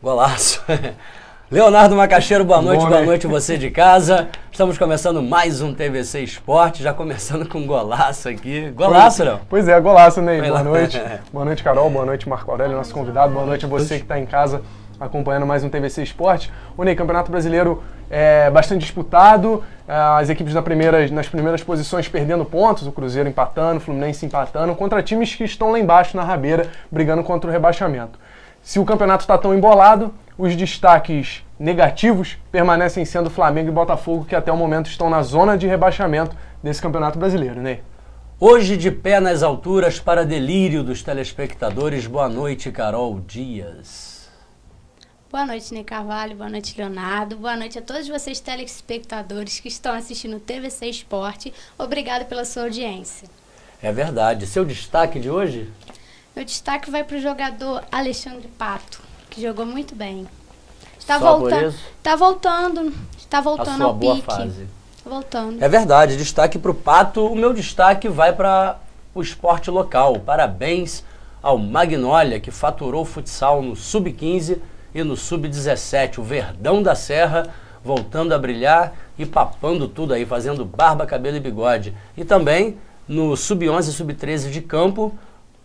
Golaço. Leonardo Macaxeiro, boa noite você de casa. Estamos começando mais um TVC Esporte, já começando com golaço aqui. Golaço, Léo? Pois é, golaço, Ney. Boa noite. Boa noite, Carol. Boa noite, Marco Aurélio, nosso convidado. Boa noite a você que está em casa acompanhando mais um TVC Esporte. O Ney, Campeonato Brasileiro é bastante disputado, as equipes nas primeiras posições perdendo pontos, o Cruzeiro empatando, o Fluminense empatando, contra times que estão lá embaixo na rabeira, brigando contra o rebaixamento. Se o campeonato está tão embolado, os destaques negativos permanecem sendo Flamengo e Botafogo, que até o momento estão na zona de rebaixamento desse Campeonato Brasileiro, né? Hoje de pé nas alturas para delírio dos telespectadores. Boa noite, Carol Dias. Boa noite, Ney Carvalho. Boa noite, Leonardo. Boa noite a todos vocês telespectadores que estão assistindo o TVC Esporte. Obrigado pela sua audiência. É verdade. Seu destaque de hoje? Meu destaque vai para o jogador Alexandre Pato, que jogou muito bem. Está voltando ao pique. Fase. Voltando. É verdade, destaque para o Pato. O meu destaque vai para o esporte local. Parabéns ao Magnólia, que faturou o futsal no Sub-15 e no Sub-17. O Verdão da Serra voltando a brilhar e papando tudo aí, fazendo barba, cabelo e bigode. E também no Sub-11 e Sub-13 de campo.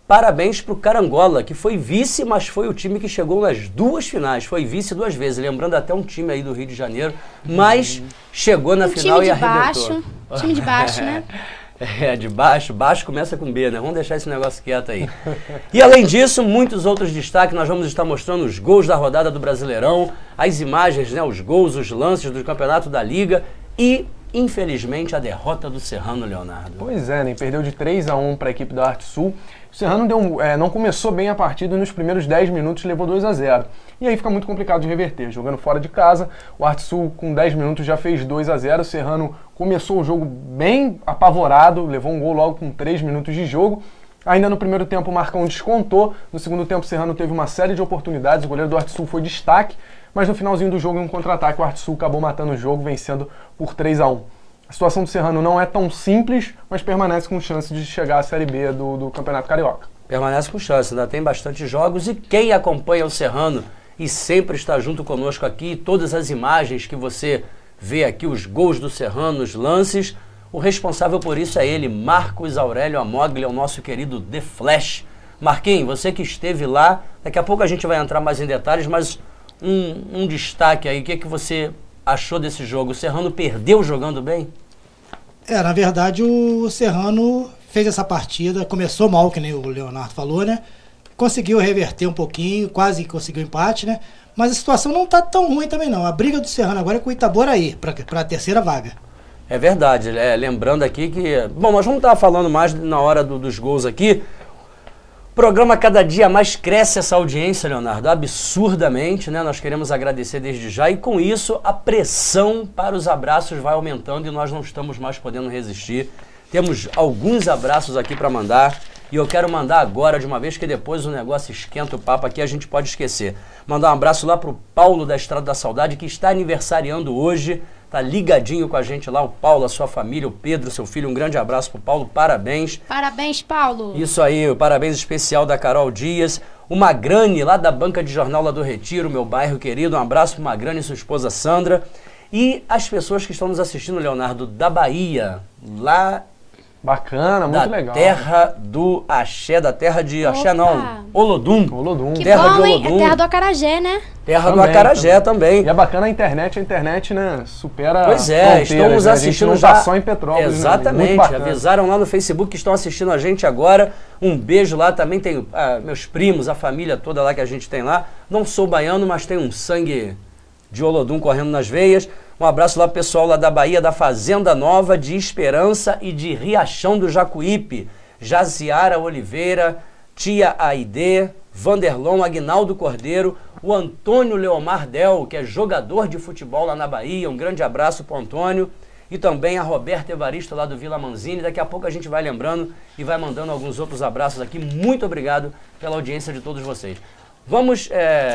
Parabéns para o Carangola, que foi vice, mas foi o time que chegou nas duas finais. Foi vice duas vezes, lembrando até um time aí do Rio de Janeiro, mas chegou na final e arrebentou. Time de baixo, né? De baixo. Baixo começa com B, né? Vamos deixar esse negócio quieto aí. E além disso, muitos outros destaques. Nós vamos estar mostrando os gols da rodada do Brasileirão, as imagens, né? Os gols, os lances do Campeonato da Liga e, infelizmente, a derrota do Serrano, Leonardo. Pois é, né? Perdeu de 3-1 para a equipe da Arte Sul. O Serrano não começou bem a partida e nos primeiros 10 minutos levou 2-0. E aí fica muito complicado de reverter. Jogando fora de casa, o Arte Sul com 10 minutos já fez 2-0. O Serrano começou o jogo bem apavorado, levou um gol logo com 3 minutos de jogo. Ainda no primeiro tempo o Marcão descontou. No segundo tempo o Serrano teve uma série de oportunidades. O goleiro do Arte Sul foi destaque. Mas no finalzinho do jogo, em um contra-ataque, o Arte Sul acabou matando o jogo, vencendo por 3-1. A situação do Serrano não é tão simples, mas permanece com chance de chegar à Série B do Campeonato Carioca. Permanece com chance, ainda tem bastante jogos. E quem acompanha o Serrano e sempre está junto conosco aqui, todas as imagens que você vê aqui, os gols do Serrano, os lances, o responsável por isso é ele, Marcos Aurélio Amoglia, o nosso querido The Flash. Marquinhos, você que esteve lá, daqui a pouco a gente vai entrar mais em detalhes, mas um destaque aí, o que é que você achou desse jogo? O Serrano perdeu jogando bem? Na verdade o Serrano fez essa partida, começou mal, que nem o Leonardo falou, né? Conseguiu reverter um pouquinho, quase conseguiu empate, né? Mas a situação não tá tão ruim também não. A briga do Serrano agora é com o Itaboraí, para a terceira vaga. É verdade, lembrando aqui que... Bom, nós vamos estar falando mais na hora dos gols aqui. O programa cada dia mais cresce essa audiência, Leonardo, absurdamente, né? Nós queremos agradecer desde já e com isso a pressão para os abraços vai aumentando e nós não estamos mais podendo resistir. Temos alguns abraços aqui para mandar e eu quero mandar agora de uma vez que depois o negócio esquenta o papo aqui, a gente pode esquecer. Mandar um abraço lá para o Paulo da Estrada da Saudade que está aniversariando hoje. Tá ligadinho com a gente lá, o Paulo, a sua família, o Pedro, seu filho. Um grande abraço pro Paulo, parabéns. Parabéns, Paulo. Isso aí, o parabéns especial da Carol Dias. O Magrani, lá da banca de jornal lá do Retiro, meu bairro querido. Um abraço pro Magrani e sua esposa Sandra. E as pessoas que estão nos assistindo, Leonardo, da Bahia, lá... Bacana, muito legal. Terra do Axé, da terra de Axé não, Olodum. Que terra bom, de hein? Olodum. É terra do acarajé, né? Terra do acarajé também. E é bacana a internet, né, supera Pois é, estão nos assistindo não já. Tá só em Petrópolis. Exatamente, né? Avisaram lá no Facebook que estão assistindo a gente agora. Um beijo lá, também tem meus primos, a família toda lá que a gente tem lá. Não sou baiano, mas tem um sangue de Olodum correndo nas veias. Um abraço lá pro pessoal lá da Bahia, da Fazenda Nova, de Esperança e de Riachão do Jacuípe. Jaziara Oliveira, Tia Aide, Vanderlon, Aguinaldo Cordeiro, o Antônio Leomar Del, que é jogador de futebol lá na Bahia. Um grande abraço pro Antônio. E também a Roberta Evaristo lá do Vila Manzini. Daqui a pouco a gente vai lembrando e vai mandando alguns outros abraços aqui. Muito obrigado pela audiência de todos vocês. Vamos.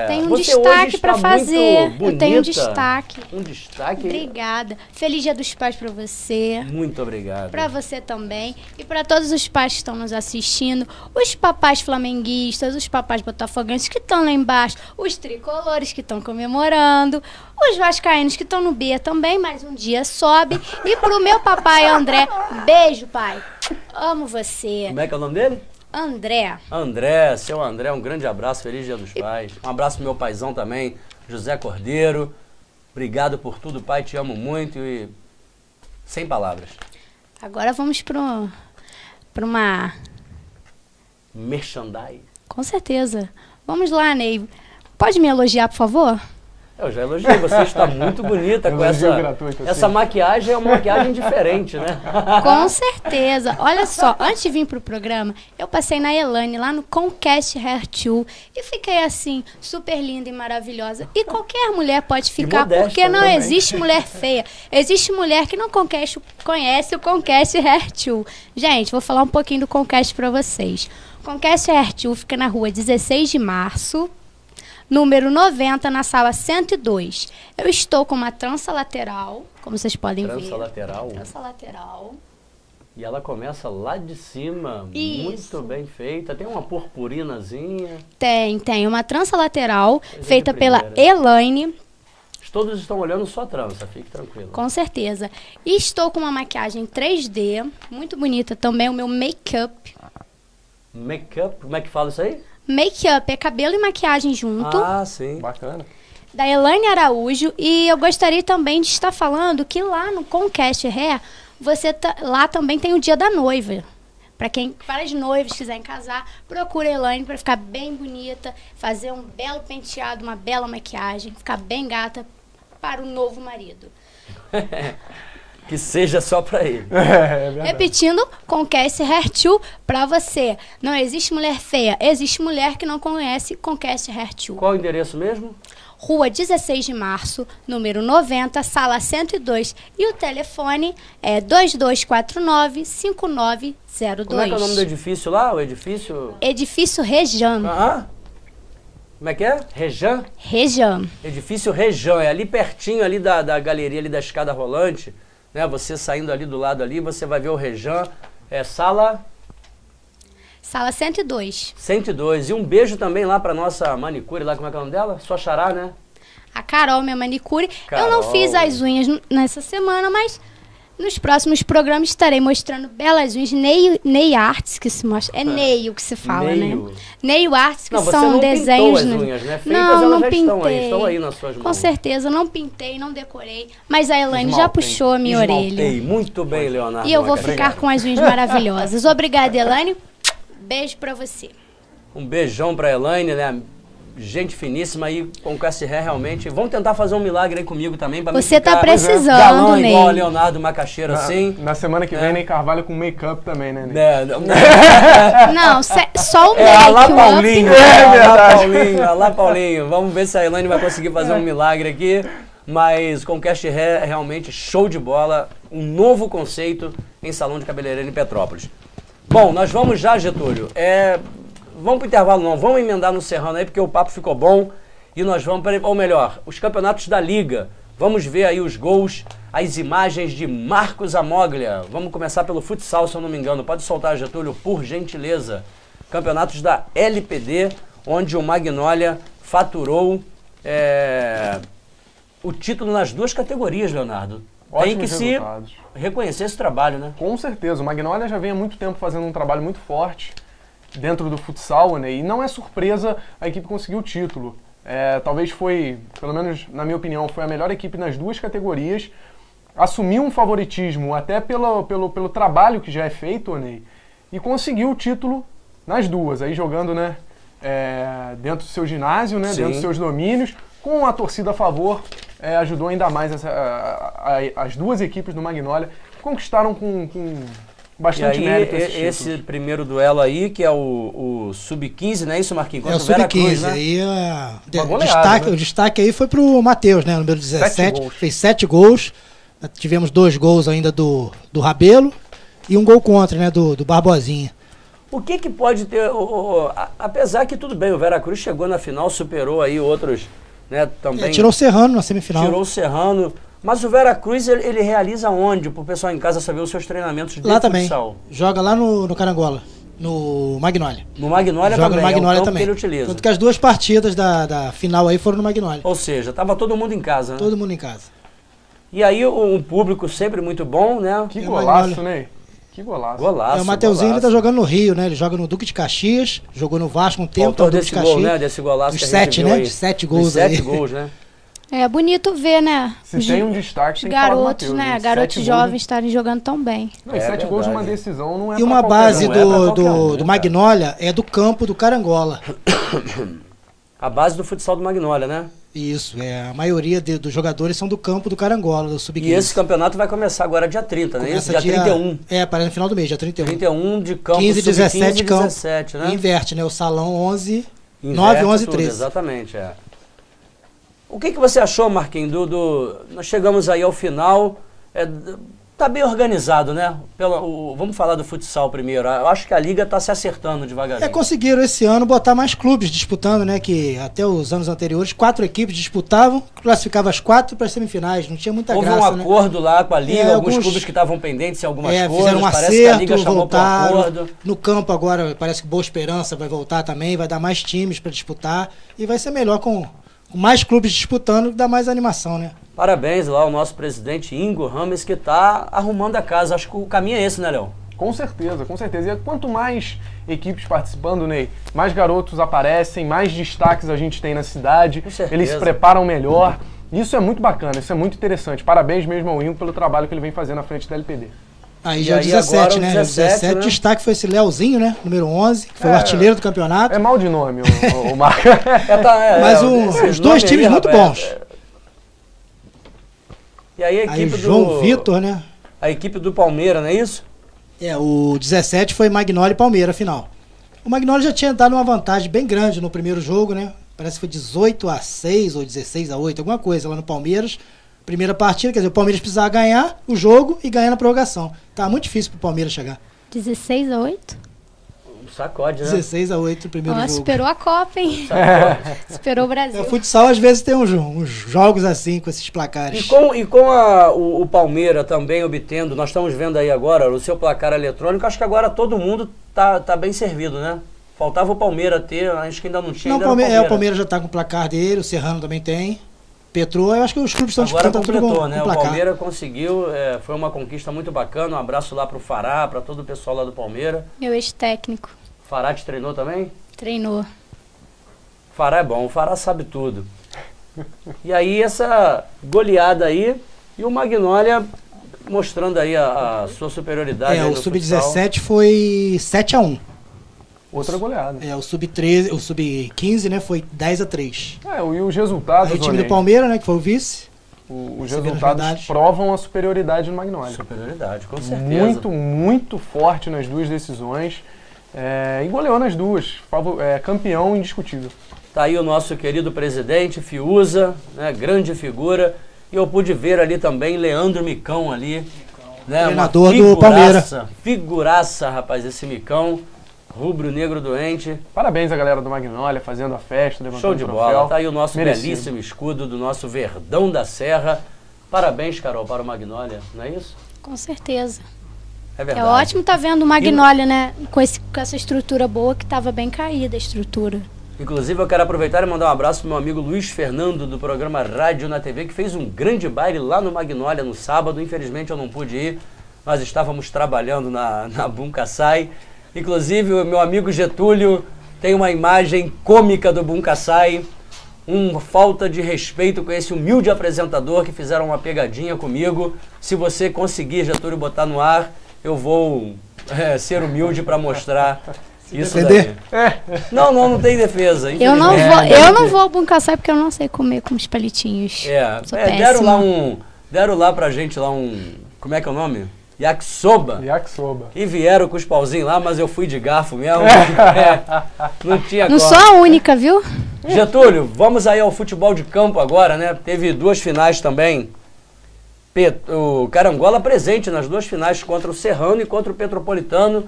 Tem um você destaque hoje para está fazer. muito bonita. Eu tenho um destaque. Um destaque. Obrigada. Feliz Dia dos Pais para você. Muito obrigado. Para você também. E para todos os pais que estão nos assistindo. Os papais flamenguistas, os papais botafoguenses que estão lá embaixo. Os tricolores que estão comemorando. Os vascaínos que estão no B também. Mais um dia sobe. E pro meu papai André. Beijo, pai. Amo você. Como é que é o nome dele? André. André, seu André, um grande abraço, feliz Dia dos Pais. Um abraço pro meu paizão também, José Cordeiro. Obrigado por tudo, pai, te amo muito e sem palavras. Agora vamos para uma... Merchandise. Com certeza. Vamos lá, Ney. Pode me elogiar, por favor? Eu já elogiei, você está muito bonita com Elogio gratuito, essa assim. maquiagem, é uma maquiagem diferente, né? Com certeza. Olha só, antes de vir pro programa, eu passei na Elaine, lá no Conquest Hair Tool, e fiquei assim, super linda e maravilhosa. E qualquer mulher pode ficar, modesta porque não também. existe mulher feia. Existe mulher que não conhece o Conquest Hair Tool. Gente, vou falar um pouquinho do Conquest para vocês. Conquest Hair Tool fica na rua 16 de março, número 90, na sala 102. Eu estou com uma trança lateral, como vocês podem ver. Trança lateral. Trança lateral. E ela começa lá de cima, Isso. muito bem feita. Tem uma purpurinazinha. Tem uma trança lateral, Coisa de feita pela primeira. Elaine, Todos estão olhando sua trança, fique tranquilo. com certeza. E estou com uma maquiagem 3D, muito bonita também, o meu make-up. Make-up, como é que fala isso aí? Make-up é cabelo e maquiagem junto. Ah, sim. Bacana. Da Elaine Araújo, e eu gostaria também de estar falando que lá no Conquest Hair, lá também tem o dia da noiva. Para as noivas que quiserem casar, procura a Elaine para ficar bem bonita, fazer um belo penteado, uma bela maquiagem, ficar bem gata para o novo marido. Que seja só pra ele. É verdade. Repetindo, Conquest Hair Tool para você. Não existe mulher feia, existe mulher que não conhece Conquest Hair Tool. Qual o endereço mesmo? Rua 16 de março, número 90, sala 102. E o telefone é 2249-5902. Como é que é o nome do edifício lá? O edifício... Edifício Rejan. Ah, como é que é? Rejan? Rejan. Edifício Rejan. É ali pertinho ali da galeria ali da escada rolante. Né? Você saindo ali do lado ali, você vai ver o Rejan. É sala... Sala 102. 102. E um beijo também lá pra nossa manicure lá, como é que é o nome dela? Sua xará, né? A Carol, minha manicure. Carol. Eu não fiz as unhas nessa semana, mas nos próximos programas estarei mostrando belas unhas. Nail Arts, que se mostra. É nail que se fala, Nail. né? Nail Arts, que Não, você são não desenhos. pintou as unhas, né? Feitas, não, elas não já pintei. estão aí nas suas mãos. Com certeza, não pintei, não decorei. Mas a Elaine já Esmaltei. puxou a minha orelha. Esmaltei. Muito bem, Leonardo. E eu vou Macaxeira. ficar com as unhas maravilhosas. Obrigada, Elaine. Beijo pra você. Um beijão pra Elaine, né? Gente finíssima aí, com o Conquest Hair realmente. Vamos tentar fazer um milagre aí comigo também. Pra Você mim ficar tá precisando, galã Ney. igual a Leonardo Macaxeira, assim. Na semana que vem, Ney Carvalho com make-up também, né, Ney? Não, só o É, alá make, o Paulinho, up. alá Paulinho, alá Paulinho. Vamos ver se a Elaine vai conseguir fazer um milagre aqui. Mas Conquest Hair é realmente show de bola. Um novo conceito em salão de cabeleireiro em Petrópolis. Bom, nós vamos já, Getúlio. Vamos pro intervalo não, vamos emendar no Serrano aí, porque o papo ficou bom. E nós vamos para, ou melhor, os campeonatos da Liga. Vamos ver aí os gols, as imagens de Marcos Amoglia. Vamos começar pelo futsal, se eu não me engano. Pode soltar, Getúlio, por gentileza. Campeonatos da LPD, onde o Magnólia faturou o título nas duas categorias, Leonardo. Tem que Ótimos se resultados. reconhecer esse trabalho, né? Com certeza. O Magnólia já vem há muito tempo fazendo um trabalho muito forte dentro do futsal, né? E não é surpresa a equipe conseguir o título. Talvez foi, pelo menos na minha opinião, foi a melhor equipe nas duas categorias. Assumiu um favoritismo até pelo trabalho que já é feito, Ney, e conseguiu o título nas duas. Aí jogando, né, dentro do seu ginásio, né, Sim. dentro dos seus domínios, com a torcida a favor, ajudou ainda mais as duas equipes do Magnólia, que conquistaram com bastante e aí, mérito esse primeiro duelo aí, que é o Sub-15, não é isso, Marquinhos? É o Contra Veracruz, Sub-15. né? Aí Uma goleada, né? o destaque aí foi pro Matheus, né? Número 17. gols. Fez 7 gols. Tivemos 2 gols ainda do Rabelo e um gol contra, né? Do Barbosinha. O que pode ter, apesar que tudo bem, o Veracruz chegou na final, superou aí outros, né, também. Tirou o Serrano na semifinal. Tirou o Serrano, mas o Veracruz ele realiza onde? Para o pessoal em casa saber os seus treinamentos de lá também. futsal. Joga lá no Carangola, no Magnólia. No Magnólia joga também, no Magnólia é o campo também. que ele utiliza. Tanto que as 2 partidas da final aí foram no Magnólia. Ou seja, tava todo mundo em casa, né? Todo mundo em casa. E aí um público sempre muito bom, né? Que golaço, né? Que golaço. Golaço. O Mateuzinho ele tá jogando no Rio, né? Ele joga no Duque de Caxias, jogou no Vasco um tempo. Autor Duque desse de Caxias. gol, né? Desse golaço Dos que a gente 7, viu né? aí. De 7 gols Dos aí. 7 gols, né? É bonito ver, né? Se tem um destaque, Os tem que falar do garotos, Matheus, né? hein? Garotos 7 jovens gols. estarem jogando tão bem. Não, e 7 gols verdade. numa decisão não é E pra uma qualquer base um. não é pra qualquer um, do né, Magnólia é do campo do Carangola. A base do futsal do Magnólia, né? Isso, a maioria dos jogadores são do campo do Carangola, do Sub-15. E esse campeonato vai começar agora dia 30, né? Isso, dia 31. Parece no final do mês, dia 31. 31 de campo, 15, 17 e campo. 17, né? Inverte, né? O salão 11, Inverte 9, 11 e tudo, 13. Exatamente, O que você achou, Marquinhos, nós chegamos aí ao final, tá bem organizado, né? Vamos falar do futsal primeiro. Eu acho que a liga tá se acertando devagarinho. Conseguiram esse ano botar mais clubes disputando, né? Que até os anos anteriores, 4 equipes disputavam, classificavam as 4 para as semifinais. Não tinha muita graça, Houve um acordo lá com a liga, alguns clubes que estavam pendentes em algumas coisas. Fizeram um parece acerto, que a liga chamou voltaram. para um acordo. No campo agora, parece que Boa Esperança vai voltar também, vai dar mais times para disputar e vai ser melhor com mais clubes disputando, dá mais animação, né? Parabéns lá ao nosso presidente Ingo Rames, que está arrumando a casa. Acho que o caminho é esse, né, Léo? Com certeza, com certeza. E quanto mais equipes participando, Ney, mais garotos aparecem, mais destaques a gente tem na cidade, Com certeza. eles se preparam melhor. Isso é muito bacana, isso é muito interessante. Parabéns mesmo ao Ingo pelo trabalho que ele vem fazendo à frente da LPD. Aí já é o 17, né? 17, né? Destaque foi esse Leozinho, né? Número 11, que foi o artilheiro do campeonato. É mal de nome, o Marco. Mas os dois times muito bons. E aí a equipe do João Vitor, né? A equipe do Palmeiras, não é isso? O 17 foi Magnólia e Palmeiras, final. O Magnólia já tinha dado uma vantagem bem grande no primeiro jogo, né? Parece que foi 18-6 ou 16-8, alguma coisa lá no Palmeiras. Primeira partida, quer dizer, o Palmeiras precisava ganhar o jogo e ganhar na prorrogação. Tá muito difícil pro Palmeiras chegar. 16-8? Sacode, né? 16-8 no primeiro jogo. Superou a Copa, hein? Superou o Brasil. O futsal às vezes tem uns jogos assim, com esses placares. E com o Palmeiras também obtendo, nós estamos vendo aí agora o seu placar eletrônico, acho que agora todo mundo tá bem servido, né? Faltava o Palmeiras ter, acho que ainda não tinha. Não, o Palmeiras já tá com o placar dele, o Serrano também tem. Petrô, eu acho que os clubes estão agora disputando completou, tudo com né? o O placar. Palmeiras conseguiu, foi uma conquista muito bacana. Um abraço lá pro Fará, para todo o pessoal lá do Palmeiras. Meu ex-técnico. Fará te treinou também? Treinou. Fará é bom, o Fará sabe tudo. E aí essa goleada aí, e o Magnólia mostrando aí a sua superioridade. O Sub-17 foi 7-1. Outra goleada. O Sub-13, o Sub-15, né, foi 10-3. E os resultados, Aí o time do Palmeiras, né, que foi o vice. Os resultados provam a superioridade do Magnólia. Superioridade, com certeza. Muito, muito forte nas duas decisões. E goleou nas duas. Campeão indiscutível. Tá aí o nosso querido presidente, Fiuza, né, grande figura. E eu pude ver ali também Leandro Micão ali. Né, treinador do Palmeiras. Figuraça, rapaz, esse Micão. Rubro-negro doente. Parabéns a galera do Magnólia fazendo a festa, levantando Show de o troféu. bola. Tá aí o nosso Merecido. belíssimo escudo do nosso Verdão da Serra. Parabéns, Carol, para o Magnólia, não é isso? Com certeza. É verdade. É ótimo tá vendo o Magnólia, né? Com essa estrutura boa, que estava bem caída a estrutura. Inclusive, eu quero aproveitar e mandar um abraço pro meu amigo Luiz Fernando, do programa Rádio na TV, que fez um grande baile lá no Magnólia no sábado. Infelizmente, eu não pude ir. Nós estávamos trabalhando na Buncaçai. Inclusive, o meu amigo Getúlio tem uma imagem cômica do Buncaçai, uma falta de respeito com esse humilde apresentador que fizeram uma pegadinha comigo. Se você conseguir, Getúlio, botar no ar, eu vou ser humilde para mostrar isso daí. Não tem defesa. Eu não vou ao Buncaçai porque eu não sei comer com os palitinhos. Deram lá pra gente lá como é que é o nome? Yakisoba. E vieram com os pauzinhos lá, mas eu fui de garfo mesmo. Não tinha Não sou a única, viu? Getúlio, vamos aí ao futebol de campo agora, né? Teve duas finais também. O Carangola presente nas duas finais contra o Serrano e contra o Petropolitano.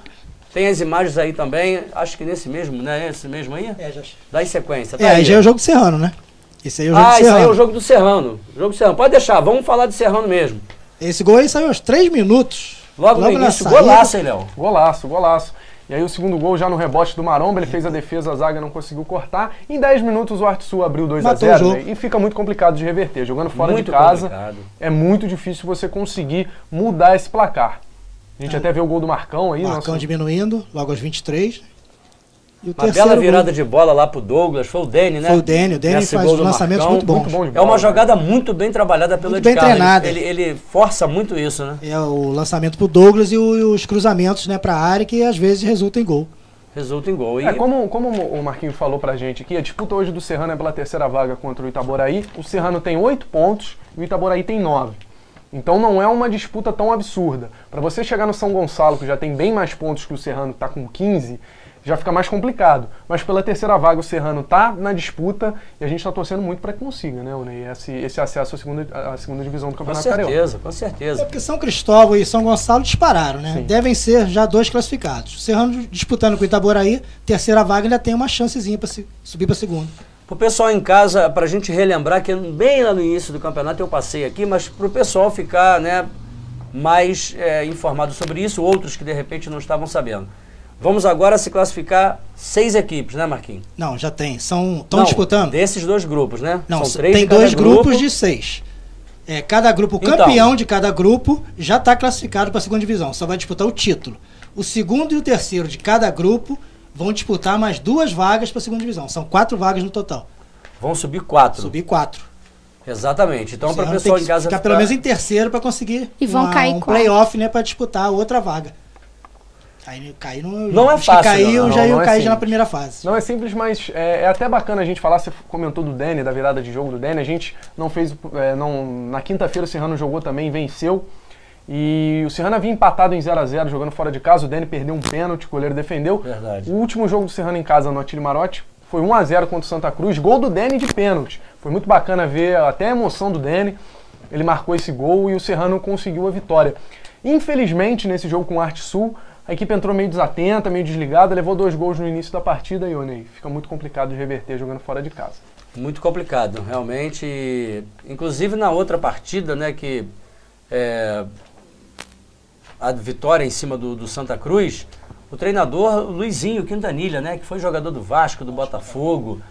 Tem as imagens aí também, acho que nesse mesmo, né? Esse mesmo aí? Já. Dá em sequência. Tá Aí já é o jogo do Serrano, né? Esse aí é o jogo do isso Serrano. aí é o jogo do Serrano. Jogo do Serrano. Pode deixar, vamos falar de Serrano mesmo. Esse gol aí saiu aos 3 minutos. Logo no na início, saída. golaço, hein, Léo? Golaço. E aí o segundo gol já no rebote do Maromba, ele fez a defesa, a zaga não conseguiu cortar. Em 10 minutos o Arte Sul abriu 2-0, né? E fica muito complicado de reverter. Jogando fora de casa, é muito difícil você conseguir mudar esse placar. A gente até vê o gol do Marcão aí. Marcão diminuindo, logo aos 23. E o uma bela virada de bola lá pro Douglas, foi o Dene, né? Foi o Dene faz lançamentos muito bons. É uma jogada muito bem trabalhada pelo muito bem treinada. Ele força muito isso, né? É o lançamento pro Douglas e os cruzamentos, né, pra área, que às vezes resultam em gol. Resulta em gol. Como o Marquinhos falou pra gente aqui, a disputa hoje do Serrano é pela terceira vaga contra o Itaboraí. O Serrano tem 8 pontos e o Itaboraí tem 9. Então não é uma disputa tão absurda. Para você chegar no São Gonçalo, que já tem bem mais pontos que o Serrano, que está com 15, já fica mais complicado. Mas pela terceira vaga o Serrano está na disputa e a gente está torcendo muito para que consiga, né, Ney? Esse acesso à segunda divisão do Campeonato Carioca. Com certeza. É porque São Cristóvão e São Gonçalo dispararam, né? Sim. Devem ser já 2 classificados. O Serrano disputando com o Itaboraí, terceira vaga ainda tem uma chancezinha para subir para segunda. Pro pessoal em casa, pra gente relembrar que bem lá no início do campeonato eu passei aqui, mas pro pessoal ficar, né, mais informado sobre isso, outros que de repente não estavam sabendo. Vamos agora se classificar 6 equipes, né, Marquinhos? Não, já tem. Estão disputando? Desses 2 grupos, né? Não, são 3 tem 2 grupos de 6. Cada grupo, o campeão de cada grupo já está classificado para a segunda divisão. Só vai disputar o título. O segundo e o terceiro de cada grupo vão disputar mais 2 vagas para a segunda divisão. São 4 vagas no total. Vão subir 4. Subir 4. Exatamente. Então, para o pessoal em casa ficar pelo menos em terceiro para conseguir cair um playoff, né, para disputar outra vaga. Aí cair não é fácil. Já iam cair na primeira fase. Não é simples, mas é até bacana a gente falar. Você comentou do Dene, da virada de jogo do Dene. A gente não fez. Na quinta-feira o Serrano jogou também, venceu. E o Serrano havia empatado em 0-0, jogando fora de casa. O Dene perdeu um pênalti, o goleiro defendeu. Verdade. O último jogo do Serrano em casa no Atílio Marotti foi 1-0 contra o Santa Cruz. Gol do Dene de pênalti. Foi muito bacana ver até a emoção do Dene. Ele marcou esse gol e o Serrano conseguiu a vitória. Infelizmente, nesse jogo com o Arte Sul, a equipe entrou meio desatenta, meio desligada, levou 2 gols no início da partida e, Ney, fica muito complicado de reverter jogando fora de casa. Muito complicado, realmente. Inclusive na outra partida, né, que a vitória em cima do Santa Cruz, o treinador Luizinho Quintanilha, né, que foi jogador do Vasco, do Botafogo,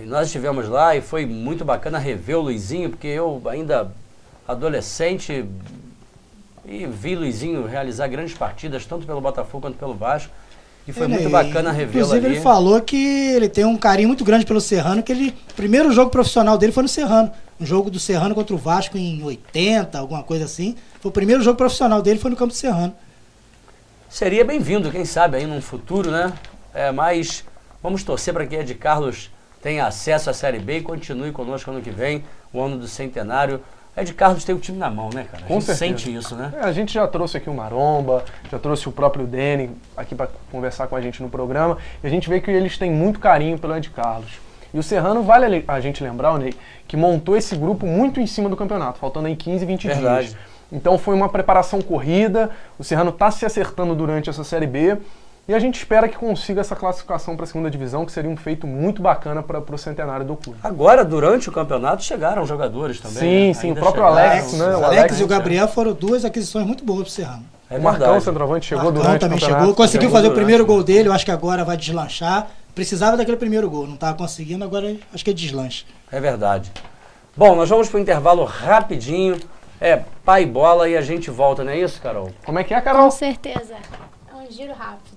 nós estivemos lá e foi muito bacana rever o Luizinho, porque eu ainda adolescente e vi Luizinho realizar grandes partidas, tanto pelo Botafogo quanto pelo Vasco. E foi muito bacana revê-lo ali. Inclusive ele falou que ele tem um carinho muito grande pelo Serrano, que o primeiro jogo profissional dele foi no Serrano. Um jogo do Serrano contra o Vasco em 80, alguma coisa assim. Foi o primeiro jogo profissional dele, foi no campo do Serrano. Seria bem-vindo, quem sabe, aí num futuro, né? Mas vamos torcer para que Ed Carlos tenha acesso à Série B e continue conosco ano que vem, o ano do centenário. Ed Carlos tem o time na mão, né, cara? A gente sente isso, né? A gente já trouxe aqui o Maromba, já trouxe o próprio Dene aqui para conversar com a gente no programa, e a gente vê que eles têm muito carinho pelo Ed Carlos. E o Serrano, vale a gente lembrar, Ney, que montou esse grupo muito em cima do campeonato, faltando aí 15, 20 dias. Então foi uma preparação corrida, o Serrano está se acertando durante essa Série B, e a gente espera que consiga essa classificação para a segunda divisão, que seria um feito muito bacana para o centenário do clube. Agora, durante o campeonato, chegaram jogadores também. Sim, o próprio Alex, né? O Alex e o Gabriel foram 2 aquisições muito boas para o Serrano. O Marcão, centroavante, chegou durante o campeonato. Chegou, conseguiu fazer o primeiro gol dele, eu acho que agora vai deslanchar. Precisava daquele primeiro gol, não estava conseguindo, agora acho que é deslanche. É verdade. Bom, nós vamos para o intervalo rapidinho. Pai bola e a gente volta, não é isso, Carol? Como é que é, Carol? Com certeza. É um giro rápido.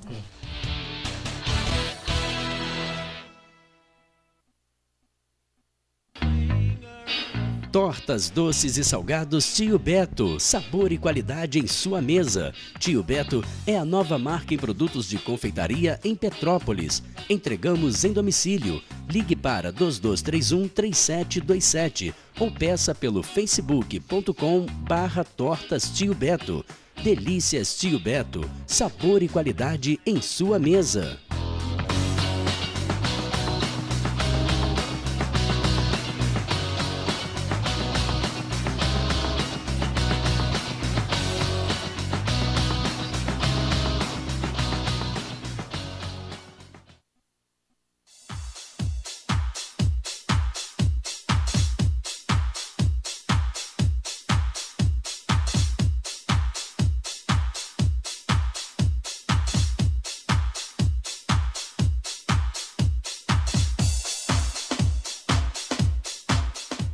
Tortas, doces e salgados Tio Beto. Sabor e qualidade em sua mesa. Tio Beto é a nova marca em produtos de confeitaria em Petrópolis. Entregamos em domicílio. Ligue para 2231-3727 ou peça pelo facebook.com/tortas Tio Beto. Delícias Tio Beto. Sabor e qualidade em sua mesa.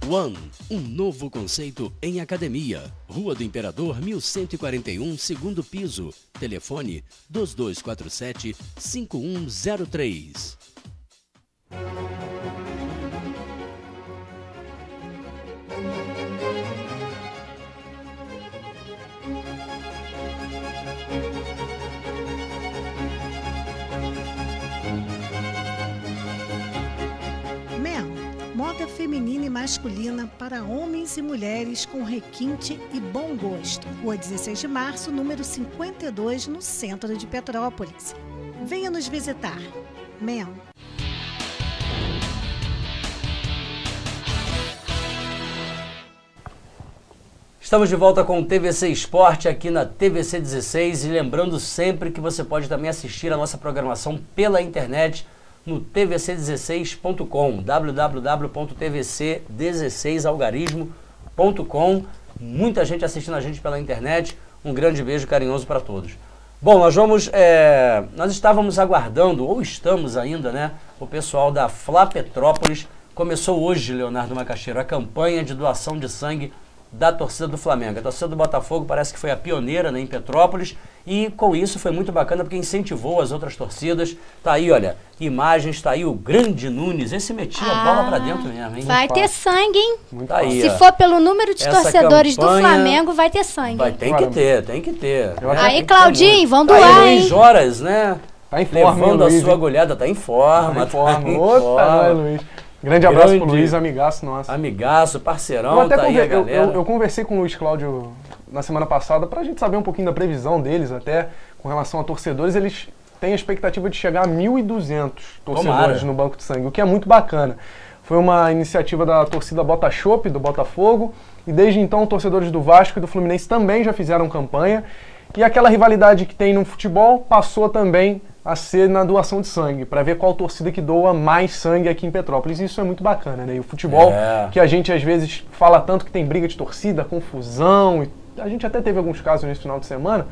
One, um novo conceito em academia. Rua do Imperador, 1141, segundo piso. Telefone 2247-5103. Moda feminina e masculina para homens e mulheres com requinte e bom gosto. Rua 16 de março, número 52, no centro de Petrópolis. Venha nos visitar. Mel. Estamos de volta com o TVC Esporte aqui na TVC 16 e lembrando sempre que você pode também assistir a nossa programação pela internet no tvc16.com, www.tvc16algarismo.com. Muita gente assistindo a gente pela internet. Um grande beijo carinhoso para todos. Bom, nós estávamos aguardando, ou estamos ainda, né? O pessoal da Fla Petrópolis começou hoje, Leonardo Macaxeiro, a campanha de doação de sangue da torcida do Flamengo. A torcida do Botafogo parece que foi a pioneira, né, em Petrópolis, e com isso foi muito bacana porque incentivou as outras torcidas. Tá aí, olha, imagens, tá aí o grande Nunes, esse metia a bola pra dentro mesmo, hein? Vai ter sangue, hein? Tá aí, se for pelo número de torcedores do Flamengo, vai ter sangue. Tem que ter. Aí, Claudinho, vão doar, tá aí, hein? Luiz Joras, né? Tá em forma, levando Luiz, a sua agulhada, tá em forma. Luiz. Grande abraço pro Luiz, amigaço nosso. Amigaço, parceirão, tá aí a galera. Eu conversei com o Luiz Cláudio na semana passada pra gente saber um pouquinho da previsão deles até com relação a torcedores. Eles têm a expectativa de chegar a 1.200 torcedores no banco de sangue, o que é muito bacana. Foi uma iniciativa da torcida Bota Chopp, do Botafogo, e desde então torcedores do Vasco e do Fluminense também já fizeram campanha. E aquela rivalidade que tem no futebol passou também a ser na doação de sangue, para ver qual torcida que doa mais sangue aqui em Petrópolis. Isso é muito bacana, né? E o futebol, que a gente às vezes fala tanto que tem briga de torcida, confusão, e a gente até teve alguns casos nesse final de semana.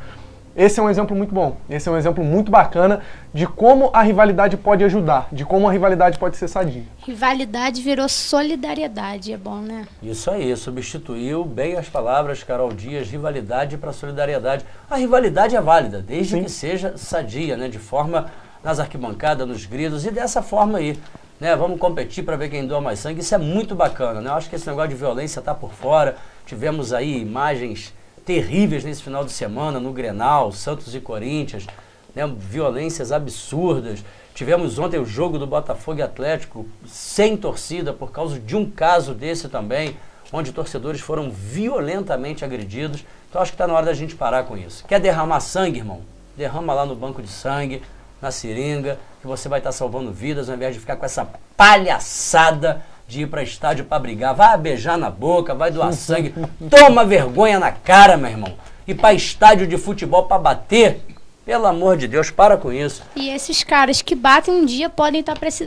Esse é um exemplo muito bom, esse é um exemplo muito bacana de como a rivalidade pode ajudar, de como a rivalidade pode ser sadia. Rivalidade virou solidariedade, é bom, né? Isso aí, substituiu bem as palavras, Carol Dias, rivalidade para solidariedade. A rivalidade é válida, desde que seja sadia, né? De forma nas arquibancadas, nos gritos e dessa forma aí, né? Vamos competir para ver quem doa mais sangue, isso é muito bacana, né? Eu acho que esse negócio de violência tá por fora, tivemos aí imagens terríveis nesse final de semana no Grenal, Santos e Corinthians, né, violências absurdas. Tivemos ontem o jogo do Botafogo e Atlético sem torcida por causa de um caso desse também, onde torcedores foram violentamente agredidos. Então acho que está na hora da gente parar com isso. Quer derramar sangue, irmão? Derrama lá no banco de sangue, na seringa, que você vai estar salvando vidas, ao invés de ficar com essa palhaçada de ir para estádio para brigar. Vai beijar na boca, vai doar sangue. Toma vergonha na cara, meu irmão. E para estádio de futebol para bater, pelo amor de Deus, para com isso. E esses caras que batem um dia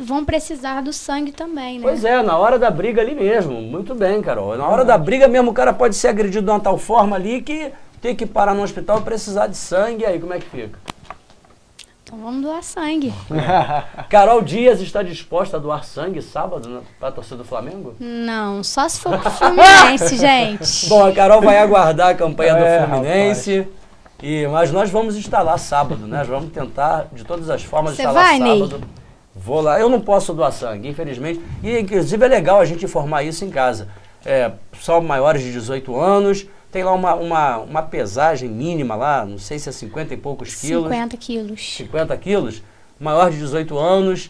vão precisar do sangue também, né? Pois é, na hora da briga ali mesmo. Muito bem, Carol. Na hora da briga mesmo o cara pode ser agredido de uma tal forma ali que tem que parar no hospital e precisar de sangue. E aí, como é que fica? Então vamos doar sangue. Carol Dias está disposta a doar sangue sábado para a torcida do Flamengo? Não, só se for pro Fluminense, gente. Bom, a Carol vai aguardar a campanha do Fluminense. Mas nós vamos estar lá sábado, né? Nós vamos tentar, de todas as formas, estar lá sábado. Ney? Vou lá. Eu não posso doar sangue, infelizmente. E, inclusive, é legal a gente informar isso em casa. Só maiores de 18 anos. Tem lá uma pesagem mínima lá, não sei se é 50 e poucos quilos. 50 quilos. 50 quilos. Maior de 18 anos.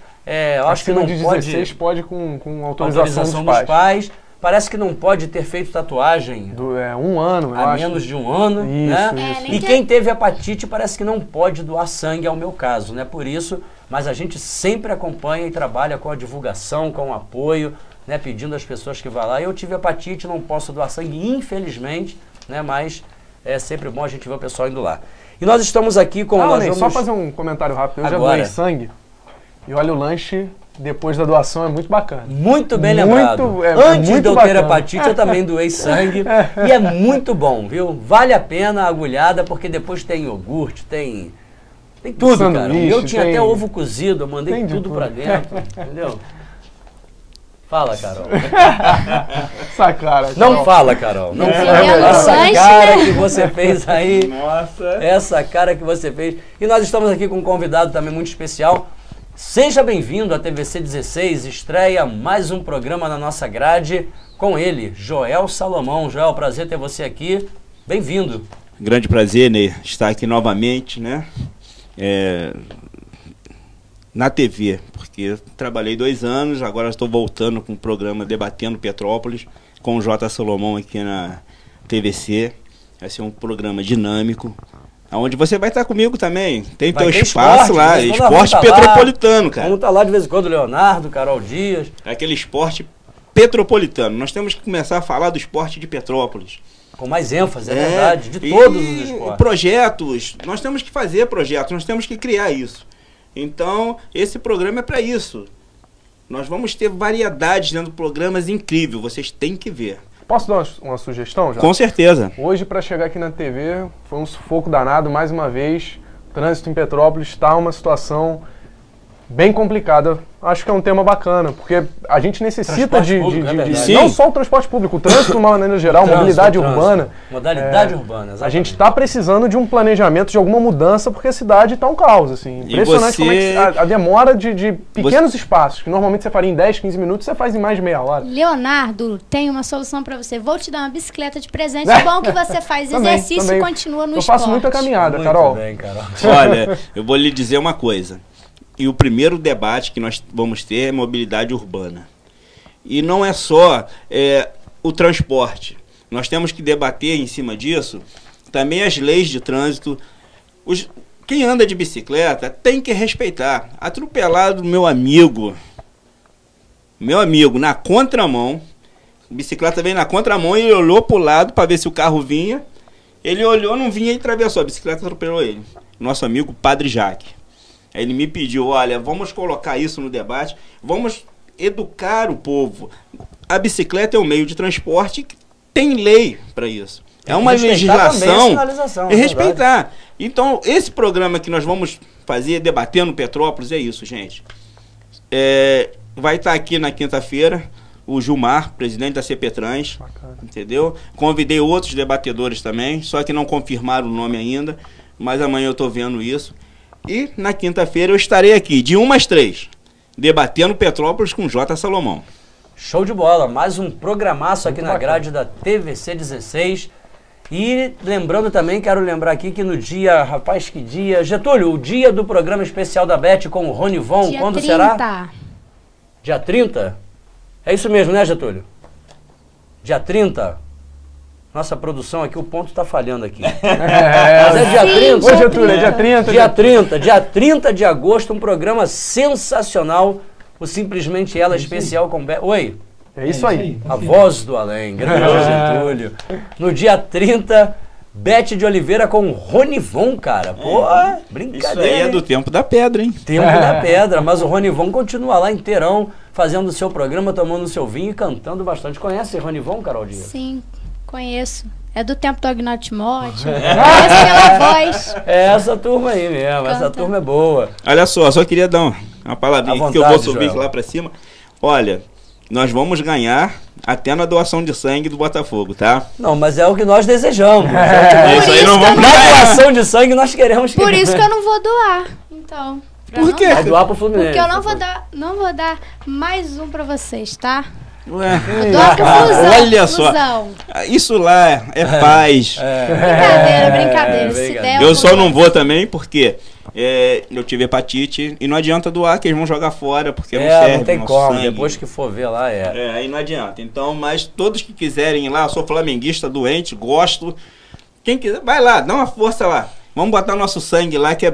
Eu acho que não de pode... 16 pode com autorização dos pais. Parece que não pode ter feito tatuagem um ano, eu há acho. menos de um ano, né? E quem teve hepatite parece que não pode doar sangue, é o meu caso, né? Por isso, mas a gente sempre acompanha e trabalha com a divulgação, com o apoio, né? Pedindo às pessoas que vá lá. Eu tive hepatite, não posso doar sangue, infelizmente, né? Mas é sempre bom a gente ver o pessoal indo lá. E nós estamos aqui com... Só fazer um comentário rápido. Eu já doei sangue e olha, o lanche... Depois da doação é muito bacana. Muito bem lembrado. Antes de eu ter hepatite, eu também doei sangue. E é muito bom, viu? Vale a pena a agulhada, porque depois tem iogurte, tem tudo, cara. Eu tinha até ovo cozido, eu mandei tudo pra dentro, entendeu? Fala, Carol. Essa cara. Não fala, Carol. Não fala. Defendendo Essa o lanche, cara né? que você fez aí. Nossa. Essa cara que você fez. E nós estamos aqui com um convidado também muito especial. Seja bem-vindo à TVC 16. Estreia mais um programa na nossa grade com ele, Joel Salomão. Joel, prazer ter você aqui. Bem-vindo. Grande prazer, Ney, estar aqui novamente, né? Na TV, porque trabalhei 2 anos, agora estou voltando com o programa Debatendo Petrópolis, com o J. Salomão aqui na TVC. Vai ser um programa dinâmico, onde você vai estar comigo também. Tem teu espaço lá, esporte petropolitano, cara. Vamos estar lá de vez em quando, Leonardo, Carol Dias. Aquele esporte petropolitano. Nós temos que começar a falar do esporte de Petrópolis. Com mais ênfase, é verdade, de todos os esportes. Projetos, nós temos que fazer projetos, nós temos que criar isso. Então, esse programa é para isso. Nós vamos ter variedades dentro do programa incrível, vocês têm que ver. Posso dar uma sugestão, já? Com certeza. Hoje, para chegar aqui na TV, foi um sufoco danado, mais uma vez. O trânsito em Petrópolis está uma situação bem complicada. Acho que é um tema bacana, porque a gente necessita de não só o transporte público, o trânsito de uma maneira geral, mobilidade urbana. Modalidade urbana, exatamente. A gente está precisando de um planejamento, de alguma mudança, porque a cidade está um caos, assim. Impressionante como é que a demora de pequenos espaços, que normalmente você faria em 10, 15 minutos, você faz em mais de meia hora. Leonardo, tem uma solução para você. Vou te dar uma bicicleta de presente. É bom que você faz exercício e continua no esporte. Eu faço muita caminhada, muito Carol. Bem, Carol. Olha, eu vou lhe dizer uma coisa. E o primeiro debate que nós vamos ter é mobilidade urbana. E não é só o transporte. Nós temos que debater em cima disso também as leis de trânsito. Quem anda de bicicleta tem que respeitar. Atropelado meu amigo, na contramão, a bicicleta veio na contramão e ele olhou para o lado para ver se o carro vinha. Ele olhou, não vinha e atravessou. A bicicleta atropelou ele. Nosso amigo Padre Jaque. Aí ele me pediu, olha, vamos colocar isso no debate, vamos educar o povo. A bicicleta é um meio de transporte que tem lei para isso. É uma legislação e respeitar. Então, esse programa que nós vamos fazer, Debatendo Petrópolis, é isso, gente. Vai estar aqui na quinta-feira o Gilmar, presidente da CPTrans, entendeu? Convidei outros debatedores também, só que não confirmaram o nome ainda, mas amanhã eu estou vendo isso. E na quinta-feira eu estarei aqui, de 1 às 3, Debatendo Petrópolis com J. Salomão. Show de bola, mais um programaço aqui na grade da TVC 16. E lembrando também, quero lembrar aqui que no dia, rapaz, que dia... Getúlio, o dia do programa especial da Beth com o Ronivon, quando 30. será? Dia 30? É isso mesmo, né, Getúlio? Dia 30? Nossa produção aqui, o ponto tá falhando aqui. Mas é dia 30? Hoje, Getúlio, é dia 30. Dia 30 de agosto, um programa sensacional, o Simplesmente Ela especial com... Oi? É isso aí. A voz do além, grande Getúlio. No dia 30, Beth de Oliveira com Ronivon, cara. Pô, brincadeira. Isso aí é do Tempo da Pedra, hein? Tempo da Pedra, mas o Ronivon continua lá inteirão, fazendo o seu programa, tomando o seu vinho e cantando bastante. Conhece Ronivon, Carol Dias? Sim, conheço. É do tempo do Agnaldo Timóteo. Conheço pela voz. É essa turma aí mesmo, essa turma é boa. Olha só queria dar uma palavrinha vontade, que eu vou subir Joel. lá pra cima. Olha, nós vamos ganhar até na doação de sangue do Botafogo, tá? Não, mas é o que nós desejamos. Isso aí não vamos Na ganhar. doação de sangue nós queremos que... Por isso que eu não vou doar. Então. Por quê? Vai doar pro Fluminense. Porque eu não vou dar mais um pra vocês, tá? Ué. Eu dou pro Flusão. Olha só. Flusão. Isso lá é paz. Brincadeira. Se der, Eu só não vou também porque eu tive hepatite e não adianta doar, que eles vão jogar fora, porque não serve. Não tem nosso como, sangue. depois que for ver lá aí não adianta. Então, mas todos que quiserem ir lá, eu sou flamenguista doente, gosto. Quem quiser, vai lá, dá uma força lá. Vamos botar nosso sangue lá, que é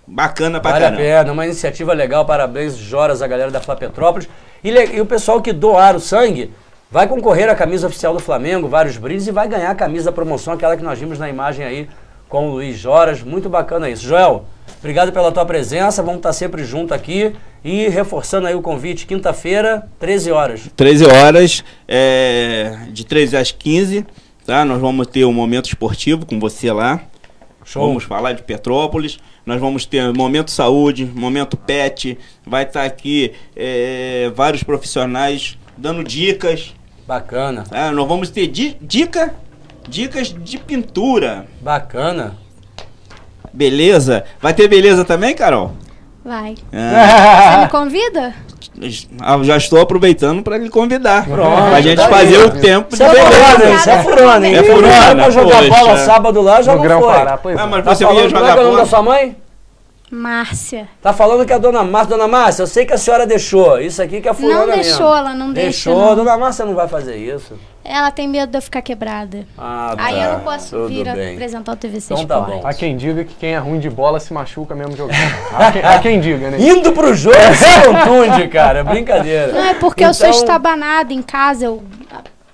bacana pra caramba. Vale a pena, uma iniciativa legal, parabéns, Joras, a galera da Fla Petrópolis. E o pessoal que doar o sangue vai concorrer à camisa oficial do Flamengo, vários brindes, e vai ganhar a camisa da promoção, aquela que nós vimos na imagem aí com o Luiz Joras. Muito bacana isso. Joel, obrigado pela tua presença, vamos estar sempre junto aqui. E reforçando aí o convite, quinta-feira, 13 horas. 13 horas, de 13 às 15, tá? Nós vamos ter um momento esportivo com você lá. Show. Vamos falar de Petrópolis. Nós vamos ter Momento Saúde, Momento Pet, vai estar aqui vários profissionais dando dicas. Bacana. Nós vamos ter dicas de pintura. Bacana. Beleza? Vai ter beleza também, Carol? Vai. Você me convida? Já estou aproveitando para lhe convidar. Pronto, pra gente tá fazer aí. o tempo Isso é furona, hein? Isso é furona, hein? É furona, Pra jogar poxa. bola sábado lá já No não foi. Grão-Pará, pois é. Mas Tá você falando, ia como é jogar que é o nome bola? da sua mãe? Márcia. Tá falando que a Dona Márcia... Dona Márcia, eu sei que a senhora deixou. Isso aqui que é furona Não mesmo. deixou, ela não deixa, Deixou. não. Dona Márcia não vai fazer isso. Ela tem medo de eu ficar quebrada. Ah, tá. Aí eu não posso Tudo vir bem. apresentar o TVC Então tá Esporte. bom. Há quem diga que quem é ruim de bola se machuca mesmo jogando. Há quem diga, né? Indo pro jogo se contunde, cara. Brincadeira. Não, é porque eu sou Então, estabanada em casa, eu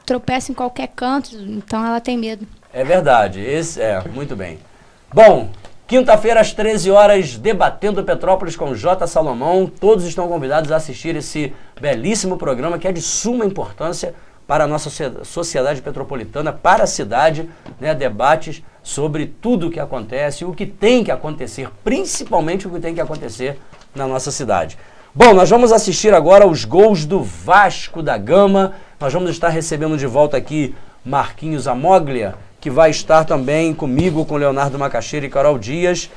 tropeço em qualquer canto, então ela tem medo. É verdade. Muito bem. Bom, quinta-feira às 13 horas, Debatendo Petrópolis com J. Salomão. Todos estão convidados a assistir esse belíssimo programa que é de suma importância para a nossa sociedade petropolitana, para a cidade, né? Debates sobre tudo o que acontece, o que tem que acontecer, principalmente o que tem que acontecer na nossa cidade. Bom, nós vamos assistir agora os gols do Vasco da Gama. Nós vamos estar recebendo de volta aqui Marquinhos Amoglia, que vai estar também comigo, com Leonardo Macaxeira e Carol Dias,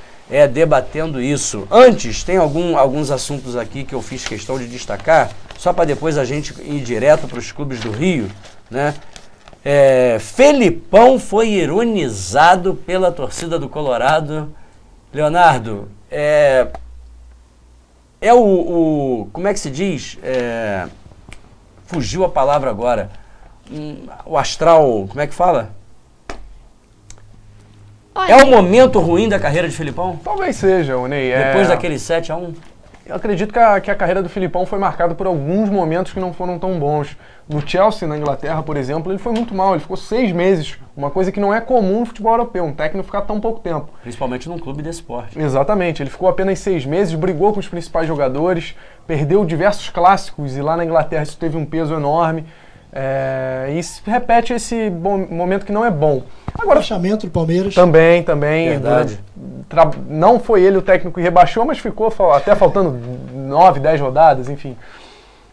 debatendo isso. Antes, tem alguns assuntos aqui que eu fiz questão de destacar, só para depois a gente ir direto para os clubes do Rio, né? Felipão foi ironizado pela torcida do Colorado. Leonardo, como é que se diz? Fugiu a palavra agora. O astral, como é que fala? Olha, É o momento ruim da carreira de Felipão? Talvez seja, Ney. Depois daquele 7-1? Eu acredito que a carreira do Felipão foi marcada por alguns momentos que não foram tão bons. No Chelsea, na Inglaterra, por exemplo, ele foi muito mal. Ele ficou 6 meses, uma coisa que não é comum no futebol europeu, um técnico ficar tão pouco tempo. Principalmente num clube de esporte. Exatamente, ele ficou apenas 6 meses, brigou com os principais jogadores, perdeu diversos clássicos e lá na Inglaterra isso teve um peso enorme. E se repete esse momento que não é bom. Agora, Rebaixamento do Palmeiras. Também. Verdade. Não foi ele o técnico que rebaixou, mas ficou até faltando 9, 10 rodadas, enfim.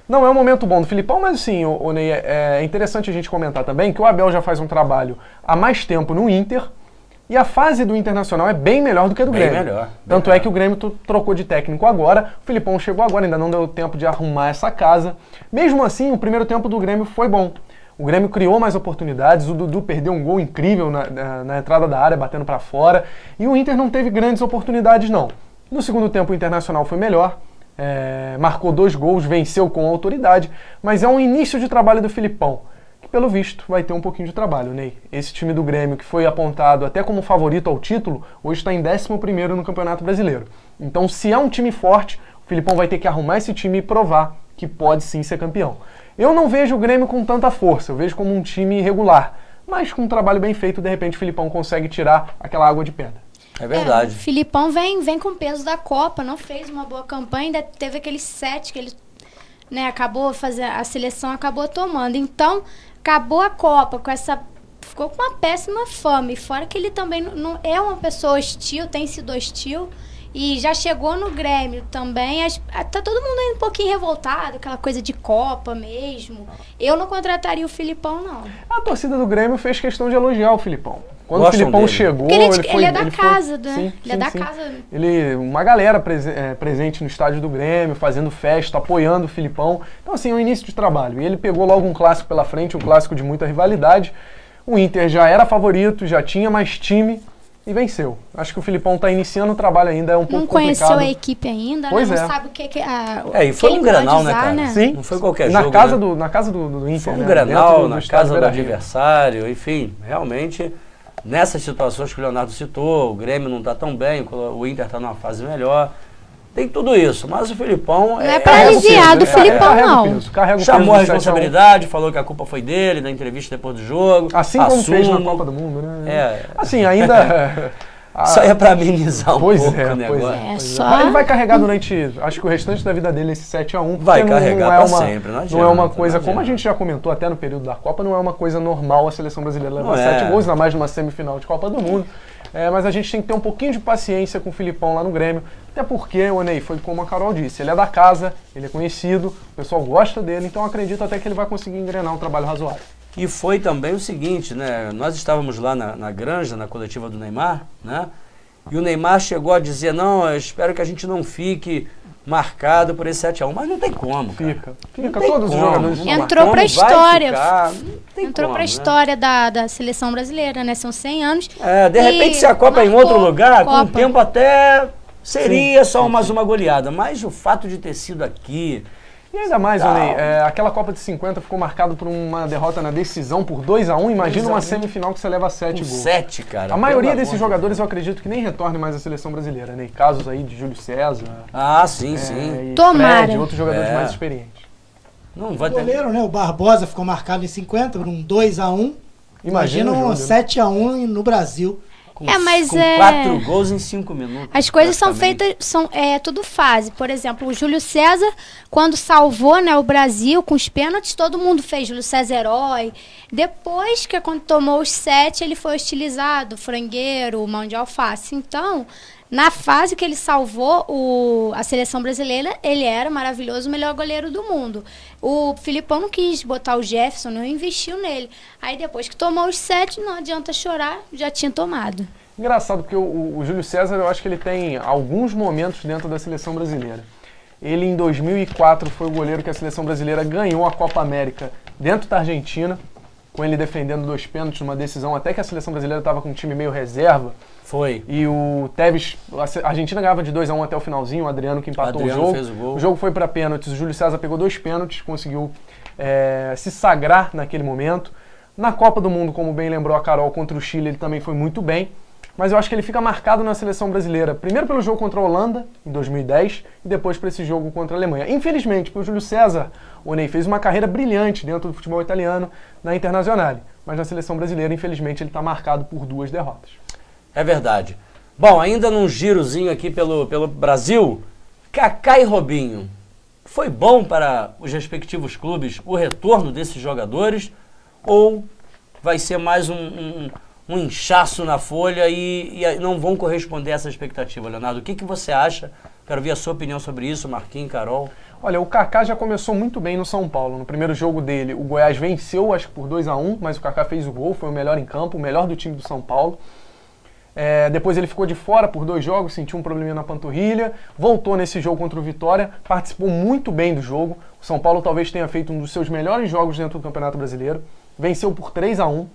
Não é um momento bom do Filipão, mas assim, Ney, é interessante a gente comentar também que o Abel já faz um trabalho há mais tempo no Inter e a fase do Internacional é bem melhor do que a do Bem Grêmio. melhor. Tanto é que o Grêmio trocou de técnico agora, o Filipão chegou agora, ainda não deu tempo de arrumar essa casa. Mesmo assim, o primeiro tempo do Grêmio foi bom. O Grêmio criou mais oportunidades, o Dudu perdeu um gol incrível na entrada da área, batendo para fora, e o Inter não teve grandes oportunidades, não. No segundo tempo, o Internacional foi melhor, marcou 2 gols, venceu com autoridade, mas é um início de trabalho do Filipão, que pelo visto vai ter um pouquinho de trabalho, Ney. Esse time do Grêmio, que foi apontado até como favorito ao título, hoje está em 11º no Campeonato Brasileiro. Então, se é um time forte, o Filipão vai ter que arrumar esse time e provar que pode sim ser campeão. Eu não vejo o Grêmio com tanta força, eu vejo como um time irregular, mas com um trabalho bem feito, de repente o Filipão consegue tirar aquela água de pedra. É verdade. O Filipão vem com o peso da Copa, não fez uma boa campanha, ainda teve aquele 7 que ele acabou a seleção acabou tomando. Então, acabou a Copa ficou com uma péssima fama. E fora que ele também não é uma pessoa hostil, tem sido hostil. E já chegou no Grêmio também. Tá todo mundo aí um pouquinho revoltado, aquela coisa de Copa mesmo. Eu não contrataria o Filipão, não. A torcida do Grêmio fez questão de elogiar o Filipão. Quando Gostam o Filipão dele. chegou, Ele é da casa, né? Sim, Ele é da sim. casa. Uma galera presente no estádio do Grêmio, fazendo festa, apoiando o Filipão. Então, assim, é um início de trabalho. E ele pegou logo um clássico pela frente, um clássico de muita rivalidade. O Inter já era favorito, já tinha mais time e venceu. Acho que o Filipão está iniciando o trabalho ainda, é um pouco Não conheceu complicado. a equipe ainda, Pois né? é. Não sabe o que E foi que um ele pode Grenal, né, usar, cara? Sim. Não foi qualquer na jogo, casa né? Na casa do Inter, Foi um né? Grenal, Dentro do na estádio casa do Beira-Rio. adversário, enfim, realmente, nessas situações que o Leonardo citou, o Grêmio não está tão bem, o Inter está numa fase melhor, tem tudo isso, mas o Filipão... Não é pra aliviar do Filipão, não. Chamou a responsabilidade, falou que a culpa foi dele, na entrevista depois do jogo. Assim como fez na Copa do Mundo, né? Assim, ainda... Isso aí é pra amenizar um pouco o negócio. Mas ele vai carregar durante, acho que o restante da vida dele, esse 7-1. Vai carregar pra sempre, não adianta. Não é uma coisa, como a gente já comentou até no período da Copa, não é uma coisa normal a seleção brasileira levar 7 gols, ainda mais numa semifinal de Copa do Mundo. Mas a gente tem que ter um pouquinho de paciência com o Filipão lá no Grêmio, até porque, o Ney, foi como a Carol disse, ele é da casa, ele é conhecido, o pessoal gosta dele, então acredito até que ele vai conseguir engrenar um trabalho razoável. E foi também o seguinte, né? Nós estávamos lá na Granja, na coletiva do Neymar, né? E o Neymar chegou a dizer, não, eu espero que a gente não fique marcado por esse 7-1, mas não tem como, cara. Fica todos os jogadores. Entrou pra história. Entrou pra história da seleção brasileira, né? São 100 anos. De repente, se a Copa é em outro lugar, com o tempo até seria só mais uma goleada. Mas o fato de ter sido aqui... E ainda mais, Ney, aquela Copa de 50 ficou marcada por uma derrota na decisão por 2-1. Imagina uma semifinal que você leva 7 gols. 7, cara. A maioria desses jogadores eu acredito que nem retorne mais à seleção brasileira, né? Casos aí de Júlio César. Sim. E Tomara. Fred, outros jogadores mais experientes. Não vai ter... O goleiro, né? O Barbosa ficou marcado em 50 por um 2-1. Imagina um 7-1 no Brasil. Com 4 gols em 5 minutos. As coisas são feitas, tudo fase. Por exemplo, o Júlio César, quando salvou, né, o Brasil com os pênaltis, todo mundo fez Júlio César herói. Depois que quando tomou os 7, ele foi hostilizado, frangueiro, mão de alface. Então, na fase que ele salvou a seleção brasileira, ele era maravilhoso, o melhor goleiro do mundo. O Filipão não quis botar o Jefferson, não investiu nele. Aí depois que tomou os 7, não adianta chorar, já tinha tomado. Engraçado, porque o Júlio César, eu acho que ele tem alguns momentos dentro da seleção brasileira. Ele, em 2004, foi o goleiro que a seleção brasileira ganhou a Copa América dentro da Argentina, com ele defendendo 2 pênaltis numa decisão, até que a seleção brasileira estava com um time meio reserva. Foi. E o Tevez, a Argentina ganhava de 2-1 até o finalzinho, o Adriano que empatou o jogo. Fez o gol. O jogo foi para pênaltis, o Júlio César pegou 2 pênaltis, conseguiu se sagrar naquele momento. Na Copa do Mundo, como bem lembrou a Carol, contra o Chile, ele também foi muito bem. Mas eu acho que ele fica marcado na seleção brasileira, primeiro pelo jogo contra a Holanda, em 2010, e depois por esse jogo contra a Alemanha. Infelizmente, porque o Júlio César, o Ney, fez uma carreira brilhante dentro do futebol italiano na Internazionale. Mas na seleção brasileira, infelizmente, ele está marcado por 2 derrotas. É verdade. Bom, ainda num girozinho aqui pelo Brasil, Kaká e Robinho. Foi bom para os respectivos clubes o retorno desses jogadores ou vai ser mais um inchaço na folha e não vão corresponder a essa expectativa, Leonardo? O que você acha? Quero ver a sua opinião sobre isso, Marquinhos, Carol. Olha, o Kaká já começou muito bem no São Paulo. No primeiro jogo dele, o Goiás venceu, acho que por 2-1, mas o Kaká fez o gol, foi o melhor em campo, o melhor do time do São Paulo. Depois ele ficou de fora por 2 jogos, sentiu um probleminha na panturrilha, voltou nesse jogo contra o Vitória, participou muito bem do jogo. O São Paulo talvez tenha feito um dos seus melhores jogos dentro do Campeonato Brasileiro. Venceu por 3-1.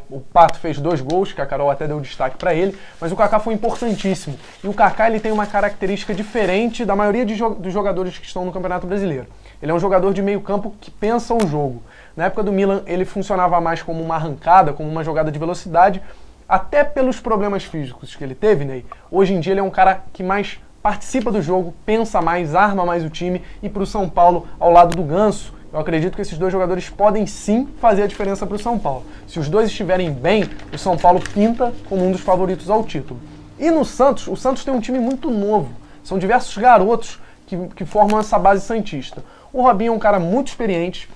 O Pato fez 2 gols, que a Carol até deu destaque para ele, mas o Kaká foi importantíssimo. E o Kaká ele tem uma característica diferente da maioria dos jogadores que estão no Campeonato Brasileiro. Ele é um jogador de meio campo que pensa o jogo. Na época do Milan, ele funcionava mais como uma arrancada, como uma jogada de velocidade, até pelos problemas físicos que ele teve, Ney. Hoje em dia ele é um cara que mais participa do jogo, pensa mais, arma mais o time, e para o São Paulo, ao lado do Ganso, eu acredito que esses 2 jogadores podem sim fazer a diferença para o São Paulo. Se os 2 estiverem bem, o São Paulo pinta como um dos favoritos ao título. E no Santos, o Santos tem um time muito novo. São diversos garotos que formam essa base santista. O Robinho é um cara muito experiente.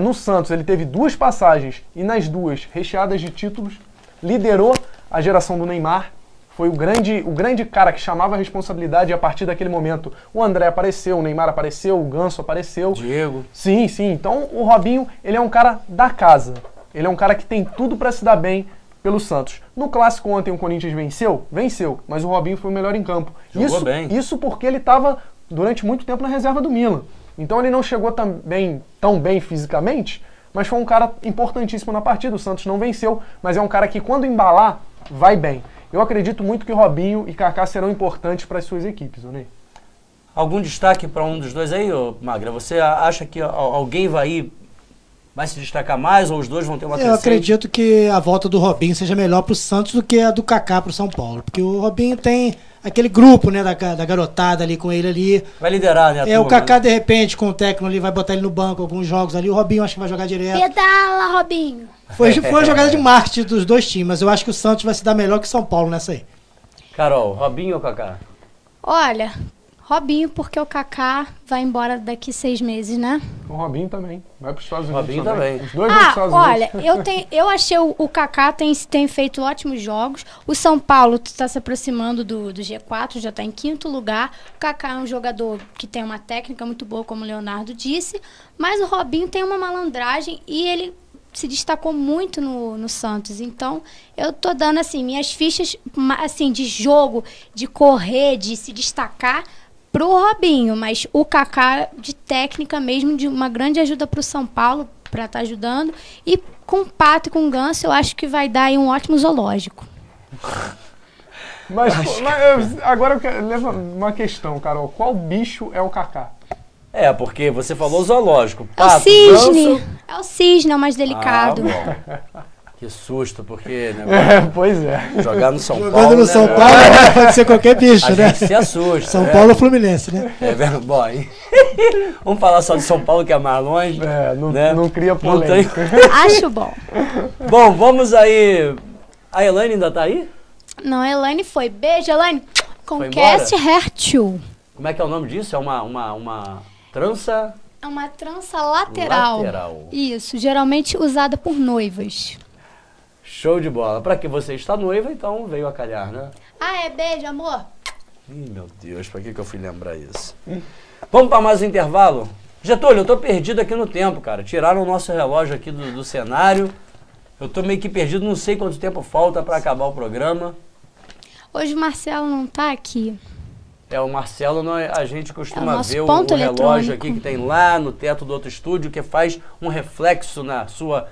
No Santos ele teve 2 passagens e nas 2 recheadas de títulos. Liderou a geração do Neymar. Foi o grande cara que chamava a responsabilidade e a partir daquele momento o André apareceu, o Neymar apareceu, o Ganso apareceu. Diego. Sim. Então o Robinho, ele é um cara da casa. Ele é um cara que tem tudo para se dar bem pelo Santos. No clássico ontem o Corinthians venceu, mas o Robinho foi o melhor em campo. Jogou bem. Isso porque ele estava durante muito tempo na reserva do Milan. Então ele não chegou tão bem fisicamente, mas foi um cara importantíssimo na partida. O Santos não venceu, mas é um cara que quando embalar, vai bem. Eu acredito muito que Robinho e Kaká serão importantes para as suas equipes, Ney. Algum destaque para um dos 2 aí, Magra? Você acha que alguém vai se destacar mais ou os 2 vão ter uma crescente? Eu acredito que a volta do Robinho seja melhor para o Santos do que a do Kaká para o São Paulo. Porque o Robinho tem aquele grupo, né, da garotada ali com ele ali. Vai liderar, né? O Kaká, de repente, com o técnico ali, vai botar ele no banco alguns jogos ali. O Robinho acho que vai jogar direto. Pedala, Robinho! Foi uma jogada de marketing dos 2 times, mas eu acho que o Santos vai se dar melhor que o São Paulo nessa aí. Carol, Robinho ou Kaká? Olha, Robinho, porque o Kaká vai embora daqui 6 meses, né? O Robinho também. Vai para os Estados Unidos. Robinho também. Os dois vão para os Estados Unidos. Olha, eu achei o Kaká tem feito ótimos jogos. O São Paulo está se aproximando do G4, já está em 5º lugar. O Kaká é um jogador que tem uma técnica muito boa, como o Leonardo disse. Mas o Robinho tem uma malandragem e ele se destacou muito no Santos. Então, eu tô dando, assim, minhas fichas assim, de jogo, de correr, de se destacar pro Robinho. Mas o Kaká, de técnica mesmo, de uma grande ajuda pro São Paulo, para estar ajudando. E com o Pato e com o Ganso, eu acho que vai dar aí um ótimo zoológico. Mas agora eu quero levar uma questão, Carol. Qual bicho é o Kaká? Porque você falou zoológico. É o Pato, cisne. ganso. É o cisne, é o mais delicado. Bom. Que susto, porque... Né, pois é. Jogar no São Jogando Paulo... no São Paulo, pode ser qualquer bicho, A né? gente se assusta. São Paulo ou Fluminense, né? Bom, hein? Vamos falar só de São Paulo, que é mais longe. Não cria polêmica. Acho bom. Bom, vamos aí... A Elaine ainda tá aí? Não, a Elaine foi. Beijo, Elaine. Foi Conquest embora? Hertue. Como é que é o nome disso? É uma trança... É uma trança lateral. Lateral. Isso, geralmente usada por noivas. Show de bola. Pra que você está noiva, então veio a calhar, né? Beijo, amor. Ih, meu Deus, pra que eu fui lembrar isso? Vamos para mais um intervalo? Getúlio, eu tô perdido aqui no tempo, cara. Tiraram o nosso relógio aqui do cenário. Eu tô meio que perdido, não sei quanto tempo falta para acabar o programa. Hoje o Marcelo não tá aqui. O Marcelo, a gente costuma nosso ver o ponto relógio eletrônico. aqui que tem lá no teto do outro estúdio, que faz um reflexo na sua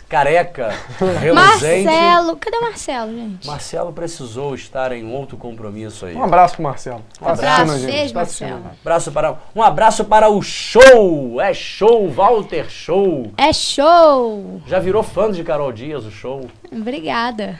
careca reluzente. Marcelo, cadê o Marcelo, gente? Marcelo precisou estar em outro compromisso aí. Um abraço pro Marcelo. Um abraço, gente. beijo, Tá Marcelo. Um abraço para o Show! É Show, Walter Show! É show! Já virou fã de Carol Dias, o Show. Obrigada.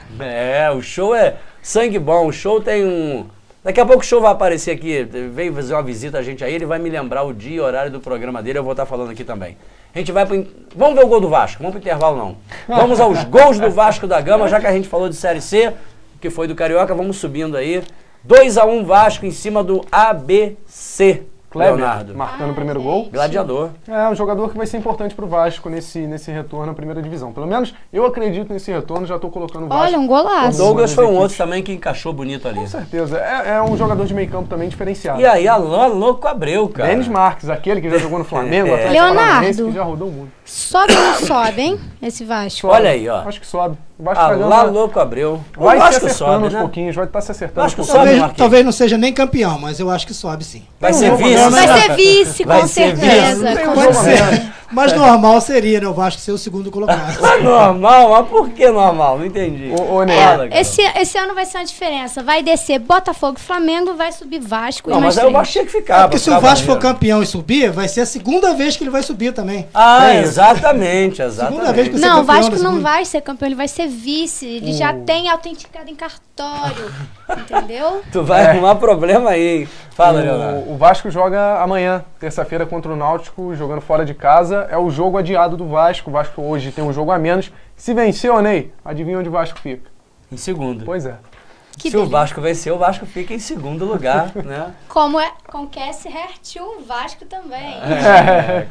O Show é sangue bom. O Show tem um... Daqui a pouco o Show vai aparecer aqui, veio fazer uma visita a gente aí, ele vai me lembrar o dia e horário do programa dele, eu vou estar falando aqui também. A gente vai pro... Vamos ver o gol do Vasco, vamos pro intervalo não. Vamos aos gols do Vasco da Gama, já que a gente falou de Série C, que foi do Carioca, vamos subindo aí. 2-1 Vasco em cima do ABC. Kleber, Leonardo. marcando o primeiro gol. Gladiador. É um jogador que vai ser importante pro Vasco nesse retorno à primeira divisão. Pelo menos eu acredito nesse retorno, já tô colocando o Vasco. Olha, um O golaço. Douglas foi um outro também que encaixou bonito ali. Com certeza. É um jogador de meio campo também diferenciado. E aí, Alain Louco Abreu, cara. Denis Marques, aquele que já jogou no Flamengo, Atlético Leonardo. Paranaense, que já rodou o mundo. Sobe ou não sobe, hein? Esse Vasco. Olha aí, ó. Acho que sobe. O Vasco tá Alain ganhando. Louco Abreu. O Vai se Vasco acertando sobe, aos né? pouquinhos, vai estar se acertando. Vasco aos sobe, pouquinhos. Marquinhos. Talvez não seja nem campeão, mas eu acho que sobe sim. Vai Tem ser um vice. jogo Vai né? ser vice, Vai com ser certeza. vice. com Tem um Pode jogo certeza. ser. Mas normal seria, né? O Vasco ser o segundo colocado. Mas normal? Mas por que normal? Não entendi. Ô, Ney, Fala, cara. Esse ano vai ser uma diferença. Vai descer Botafogo e Flamengo, vai subir Vasco Não, e mais mas aí o três. Vasco tinha que ficar. Porque pra se o ficar Vasco for maneiro. campeão e subir, vai ser a segunda vez que ele vai subir também. Exatamente, Segunda vez que exatamente. você Não, o campeão Vasco da não segunda. vai ser campeão, ele vai ser vice. Ele já tem autenticado em cartório. Entendeu? Tu vai arrumar problema aí, hein? Fala, Leonardo. O Vasco joga amanhã, terça-feira, contra o Náutico, jogando fora de casa. É o jogo adiado do Vasco. O Vasco hoje tem um jogo a menos. Se venceu, Ney, adivinha onde o Vasco fica? Em segundo. Pois é. Que Se o delícia. Vasco vencer, o Vasco fica em segundo lugar, né? Como é? Conquest Hertue, o Vasco também.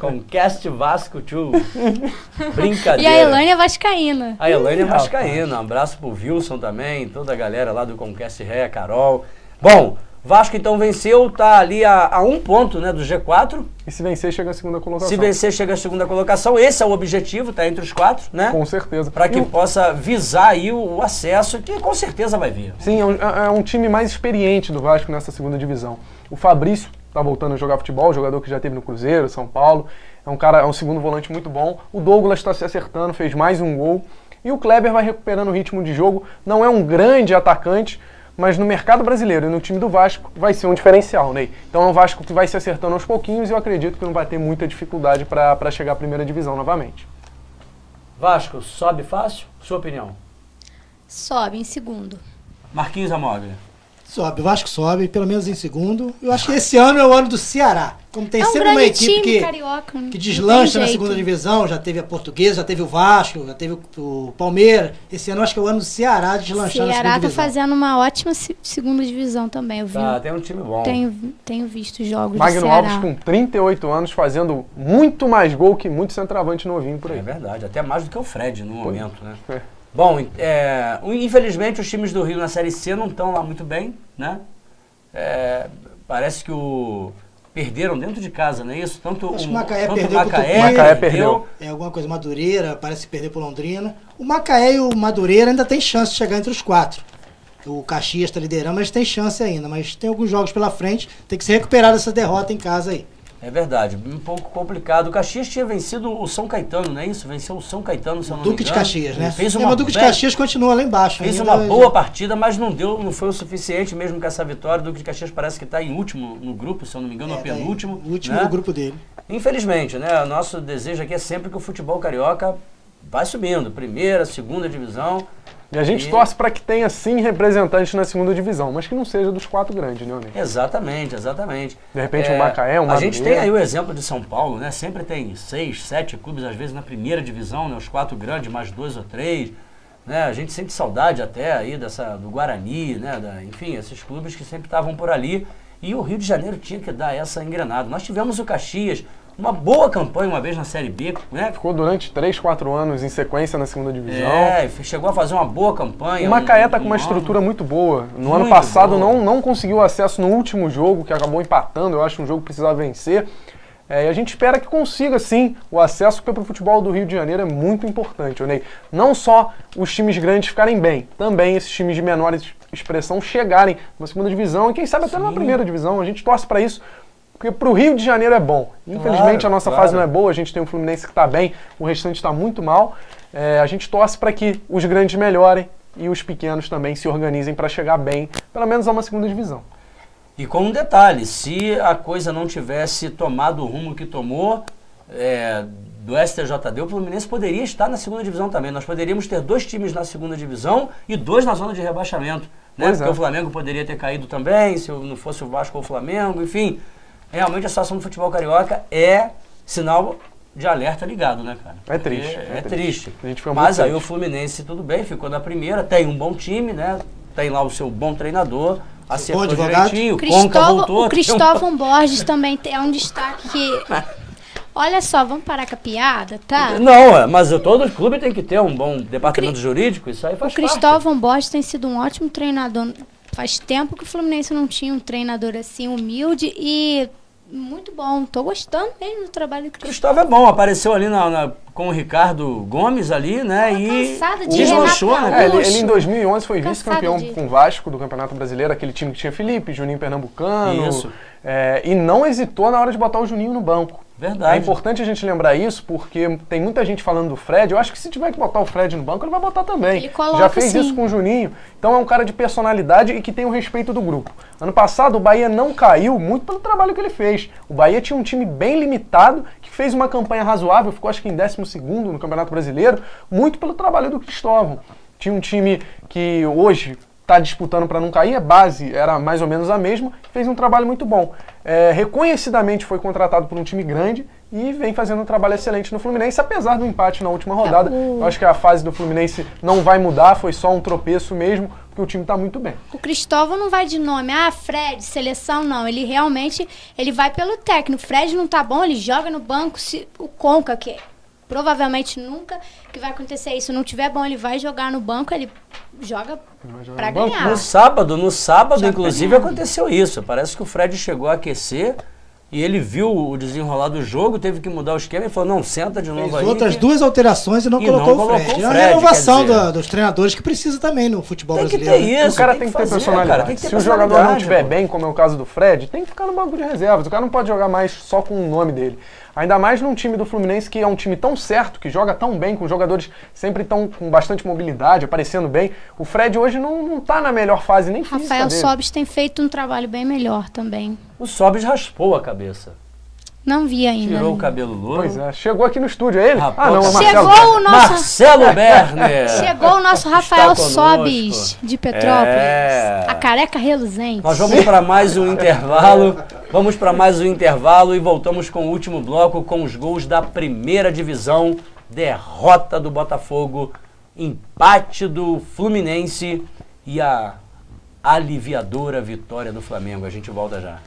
Conquest Vasco 2. E Brincadeira. a Elaine é vascaína. A Elaine é vascaína. Um abraço pro Wilson também, toda a galera lá do Conquest Ré, a Carol. Bom, Vasco então venceu, tá ali a um ponto, né, do G4. E se vencer, chega à segunda colocação. Se vencer, chega à segunda colocação. Esse é o objetivo, tá entre os 4, né? Com certeza. Para que E possa visar aí o acesso, que com certeza vai vir. Sim, é um time mais experiente do Vasco nessa segunda divisão. O Fabrício tá voltando a jogar futebol, jogador que já teve no Cruzeiro, São Paulo. É um segundo volante muito bom. O Douglas está se acertando, fez mais um gol. E o Kleber vai recuperando o ritmo de jogo. Não é um grande atacante, mas no mercado brasileiro e no time do Vasco vai ser um diferencial, Ney. Então é um Vasco que vai se acertando aos pouquinhos e eu acredito que não vai ter muita dificuldade para chegar à primeira divisão novamente. Vasco, sobe fácil? Sua opinião? Sobe em segundo. Marquinhos Amóvel. Sobe, o Vasco sobe, pelo menos em segundo. Eu acho que esse ano é o ano do Ceará. Como tem sempre uma equipe que deslancha na segunda divisão, já teve a Portuguesa, já teve o Vasco, já teve o Palmeiras. Esse ano eu acho que é o ano do Ceará deslanchando na segunda divisão. O Ceará tá fazendo uma ótima segunda divisão também. Eu vi, tem um time bom. Tenho visto jogos Magno do Ceará. Alves com 38 anos fazendo muito mais gol que muito centroavante novinho por aí. É verdade, até mais do que o Fred no momento, né? Bom, infelizmente os times do Rio na Série C não estão lá muito bem, né? Parece que perderam dentro de casa, não é isso? Tanto o Macaé tanto perdeu. Macaé perdeu. Alguma coisa, Madureira, parece que perdeu por Londrina. O Macaé e o Madureira ainda tem chance de chegar entre os 4. O Caxias está liderando, mas tem chance ainda. Mas tem alguns jogos pela frente, tem que se recuperar dessa derrota em casa aí. É verdade, um pouco complicado. O Caxias tinha vencido o São Caetano, não é isso? Venceu o São Caetano, se eu não me engano. Duque de Caxias, né? O Duque de Caxias continua lá embaixo. Fez uma boa partida, mas não foi o suficiente mesmo com essa vitória. O Duque de Caxias parece que está em último no grupo, se eu não me engano, ou penúltimo. O último do grupo dele. Infelizmente, né? O nosso desejo aqui é sempre que o futebol carioca vai subindo. Primeira, segunda divisão. E a gente torce para que tenha, sim, representantes na segunda divisão, mas que não seja dos 4 grandes, né, Onei? Exatamente. De repente o Macaé, A gente tem aí o exemplo de São Paulo, né? Sempre tem 6, 7 clubes, às vezes, na primeira divisão, né? Os 4 grandes, mais 2 ou 3. Né? A gente sente saudade até aí do Guarani, né? Enfim, esses clubes que sempre estavam por ali. E o Rio de Janeiro tinha que dar essa engrenada. Nós tivemos o Caxias, uma boa campanha uma vez na Série B, né? Ficou durante 3, 4 anos em sequência na segunda divisão. Chegou a fazer uma boa campanha. O Macaé está com uma estrutura muito boa. No ano passado não conseguiu acesso no último jogo, que acabou empatando. Eu acho um jogo que precisava vencer. E a gente espera que consiga, sim, o acesso, porque para o futebol do Rio de Janeiro é muito importante, Onei. Não só os times grandes ficarem bem, também esses times de menor expressão chegarem na segunda divisão e quem sabe até na primeira divisão. A gente torce para isso. Porque para o Rio de Janeiro é bom. Infelizmente a nossa fase não é boa, a gente tem o Fluminense que está bem, o restante está muito mal. A gente torce para que os grandes melhorem e os pequenos também se organizem para chegar bem, pelo menos a uma segunda divisão. E com um detalhe, se a coisa não tivesse tomado o rumo que tomou do STJD, o Fluminense poderia estar na segunda divisão também. Nós poderíamos ter 2 times na segunda divisão e 2 na zona de rebaixamento. Né? Porque o Flamengo poderia ter caído também, se não fosse o Vasco ou o Flamengo, enfim. Realmente a situação do futebol carioca é sinal de alerta ligado, né, cara? É triste. É triste. Mas aí o Fluminense, tudo bem, ficou na primeira, tem um bom time, né? Tem lá o seu bom treinador, acertou direitinho, o Conca voltou. O Cristóvão Borges também é um destaque que... Olha só, vamos parar com a piada, tá? Não, mas todo clube tem que ter um bom departamento jurídico, isso aí faz parte. O Cristóvão Borges tem sido um ótimo treinador. Faz tempo que o Fluminense não tinha um treinador assim humilde e muito bom. Tô gostando mesmo do trabalho do Cristóvão. É bom, apareceu ali com o Ricardo Gomes ali, né? E deslanchou, né? Ele em 2011 foi vice-campeão com o Vasco do Campeonato Brasileiro, aquele time que tinha Felipe, Juninho Pernambucano. Isso. E não hesitou na hora de botar o Juninho no banco. Verdade. É importante a gente lembrar isso, porque tem muita gente falando do Fred. Eu acho que se tiver que botar o Fred no banco, ele vai botar também. Ele coloca, já fez isso com o Juninho. Então é um cara de personalidade e que tem o respeito do grupo. Ano passado o Bahia não caiu muito pelo trabalho que ele fez. O Bahia tinha um time bem limitado, que fez uma campanha razoável, ficou acho que em 12º no Campeonato Brasileiro, muito pelo trabalho do Cristóvão. Tinha um time que hoje está disputando para não cair, a base era mais ou menos a mesma, fez um trabalho muito bom. Reconhecidamente foi contratado por um time grande e vem fazendo um trabalho excelente no Fluminense, apesar do empate na última rodada. Eu acho que a fase do Fluminense não vai mudar, foi só um tropeço mesmo, porque o time está muito bem. O Cristóvão não vai de nome, Fred, seleção, não. Ele realmente vai pelo técnico. O Fred não tá bom, ele joga no banco, o Conca, que provavelmente nunca que vai acontecer isso, não tiver bom, ele vai jogar no banco, ele joga pra ganhar. No sábado inclusive, aconteceu isso. Parece que o Fred chegou a aquecer e ele viu o desenrolar do jogo, teve que mudar o esquema e falou, não, senta de novo aí. Fez outras 2 alterações e não colocou o Fred. É uma renovação dos treinadores que precisa também no futebol brasileiro. Tem que ter isso, o cara tem que ter personalidade. Se o jogador não estiver bem, como é o caso do Fred, tem que ficar no banco de reservas. O cara não pode jogar mais só com o nome dele. Ainda mais num time do Fluminense que é um time tão certo, que joga tão bem, com jogadores sempre tão com bastante mobilidade, aparecendo bem. O Fred hoje não tá na melhor fase nem física dele. Rafael Sobis tem feito um trabalho bem melhor também. O Sobis raspou a cabeça. Não vi ainda. Tirou o cabelo louro. Pois é, chegou aqui no estúdio, é ele? Rapaz, Não, é o Marcelo. Chegou o nosso... Marcelo Berner. Chegou o nosso Rafael conosco. Sobes, de Petrópolis. É. A careca reluzente. Nós vamos para mais um intervalo. Vamos para mais um intervalo e voltamos com o último bloco com os gols da primeira divisão. Derrota do Botafogo, empate do Fluminense e a aliviadora vitória do Flamengo. A gente volta já.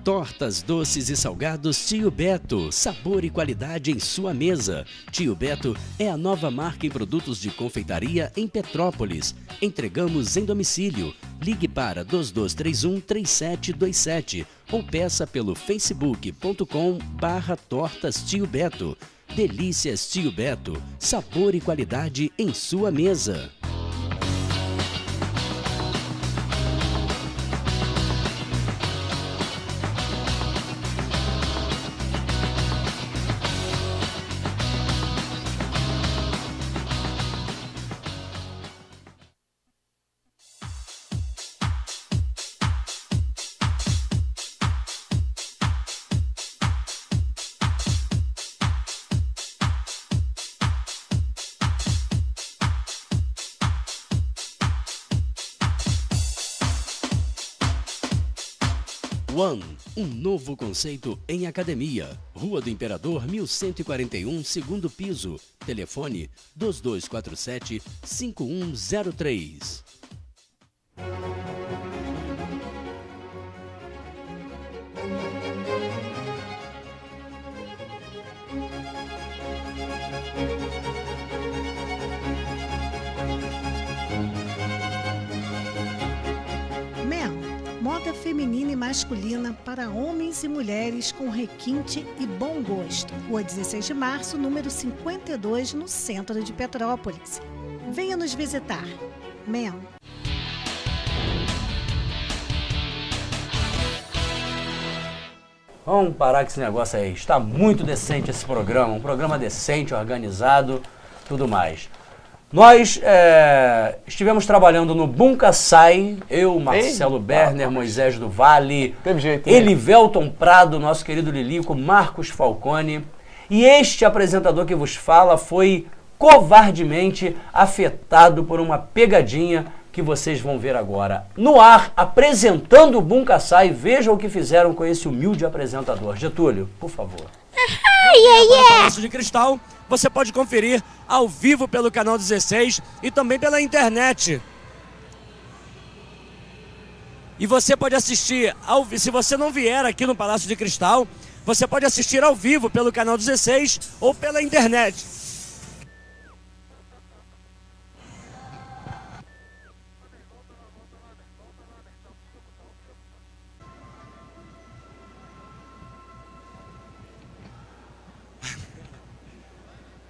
Tortas, doces e salgados Tio Beto. Sabor e qualidade em sua mesa. Tio Beto é a nova marca em produtos de confeitaria em Petrópolis. Entregamos em domicílio. Ligue para 2231-3727 ou peça pelo facebook.com/tortas Tio Beto. Delícias Tio Beto. Sabor e qualidade em sua mesa. One, um novo conceito em academia. Rua do Imperador, 1141, segundo piso. Telefone 2247-5103. Moda feminina e masculina para homens e mulheres com requinte e bom gosto. Rua 16 de março, número 52, no centro de Petrópolis. Venha nos visitar. Mel. Vamos parar com esse negócio aí. Está muito decente esse programa. Um programa decente, organizado, tudo mais. Nós estivemos trabalhando no Bunkasai, eu, Marcelo Berner, Moisés do Vale, Teve jeito, Elivelton Prado, nosso querido Lilico, Marcos Falcone. E este apresentador que vos fala foi covardemente afetado por uma pegadinha que vocês vão ver agora. No ar, apresentando o Bunkasai, vejam o que fizeram com esse humilde apresentador. Getúlio, por favor. Palácio de Cristal, você pode conferir ao vivo pelo canal 16 e também pela internet. E você pode assistir, se você não vier aqui no Palácio de Cristal, você pode assistir ao vivo pelo canal 16 ou pela internet.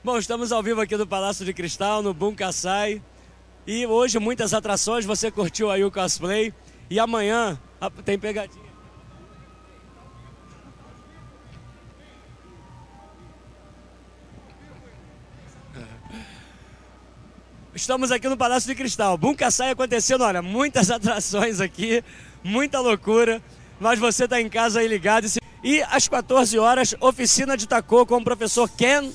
Bom, estamos ao vivo aqui no Palácio de Cristal, no Bunkasai. E hoje muitas atrações, você curtiu aí o cosplay. E amanhã tem pegadinha. Estamos aqui no Palácio de Cristal. Bunkasai acontecendo, olha, muitas atrações aqui, muita loucura. Mas você está em casa aí ligado. E às 14 horas, oficina de tacô com o professor Ken.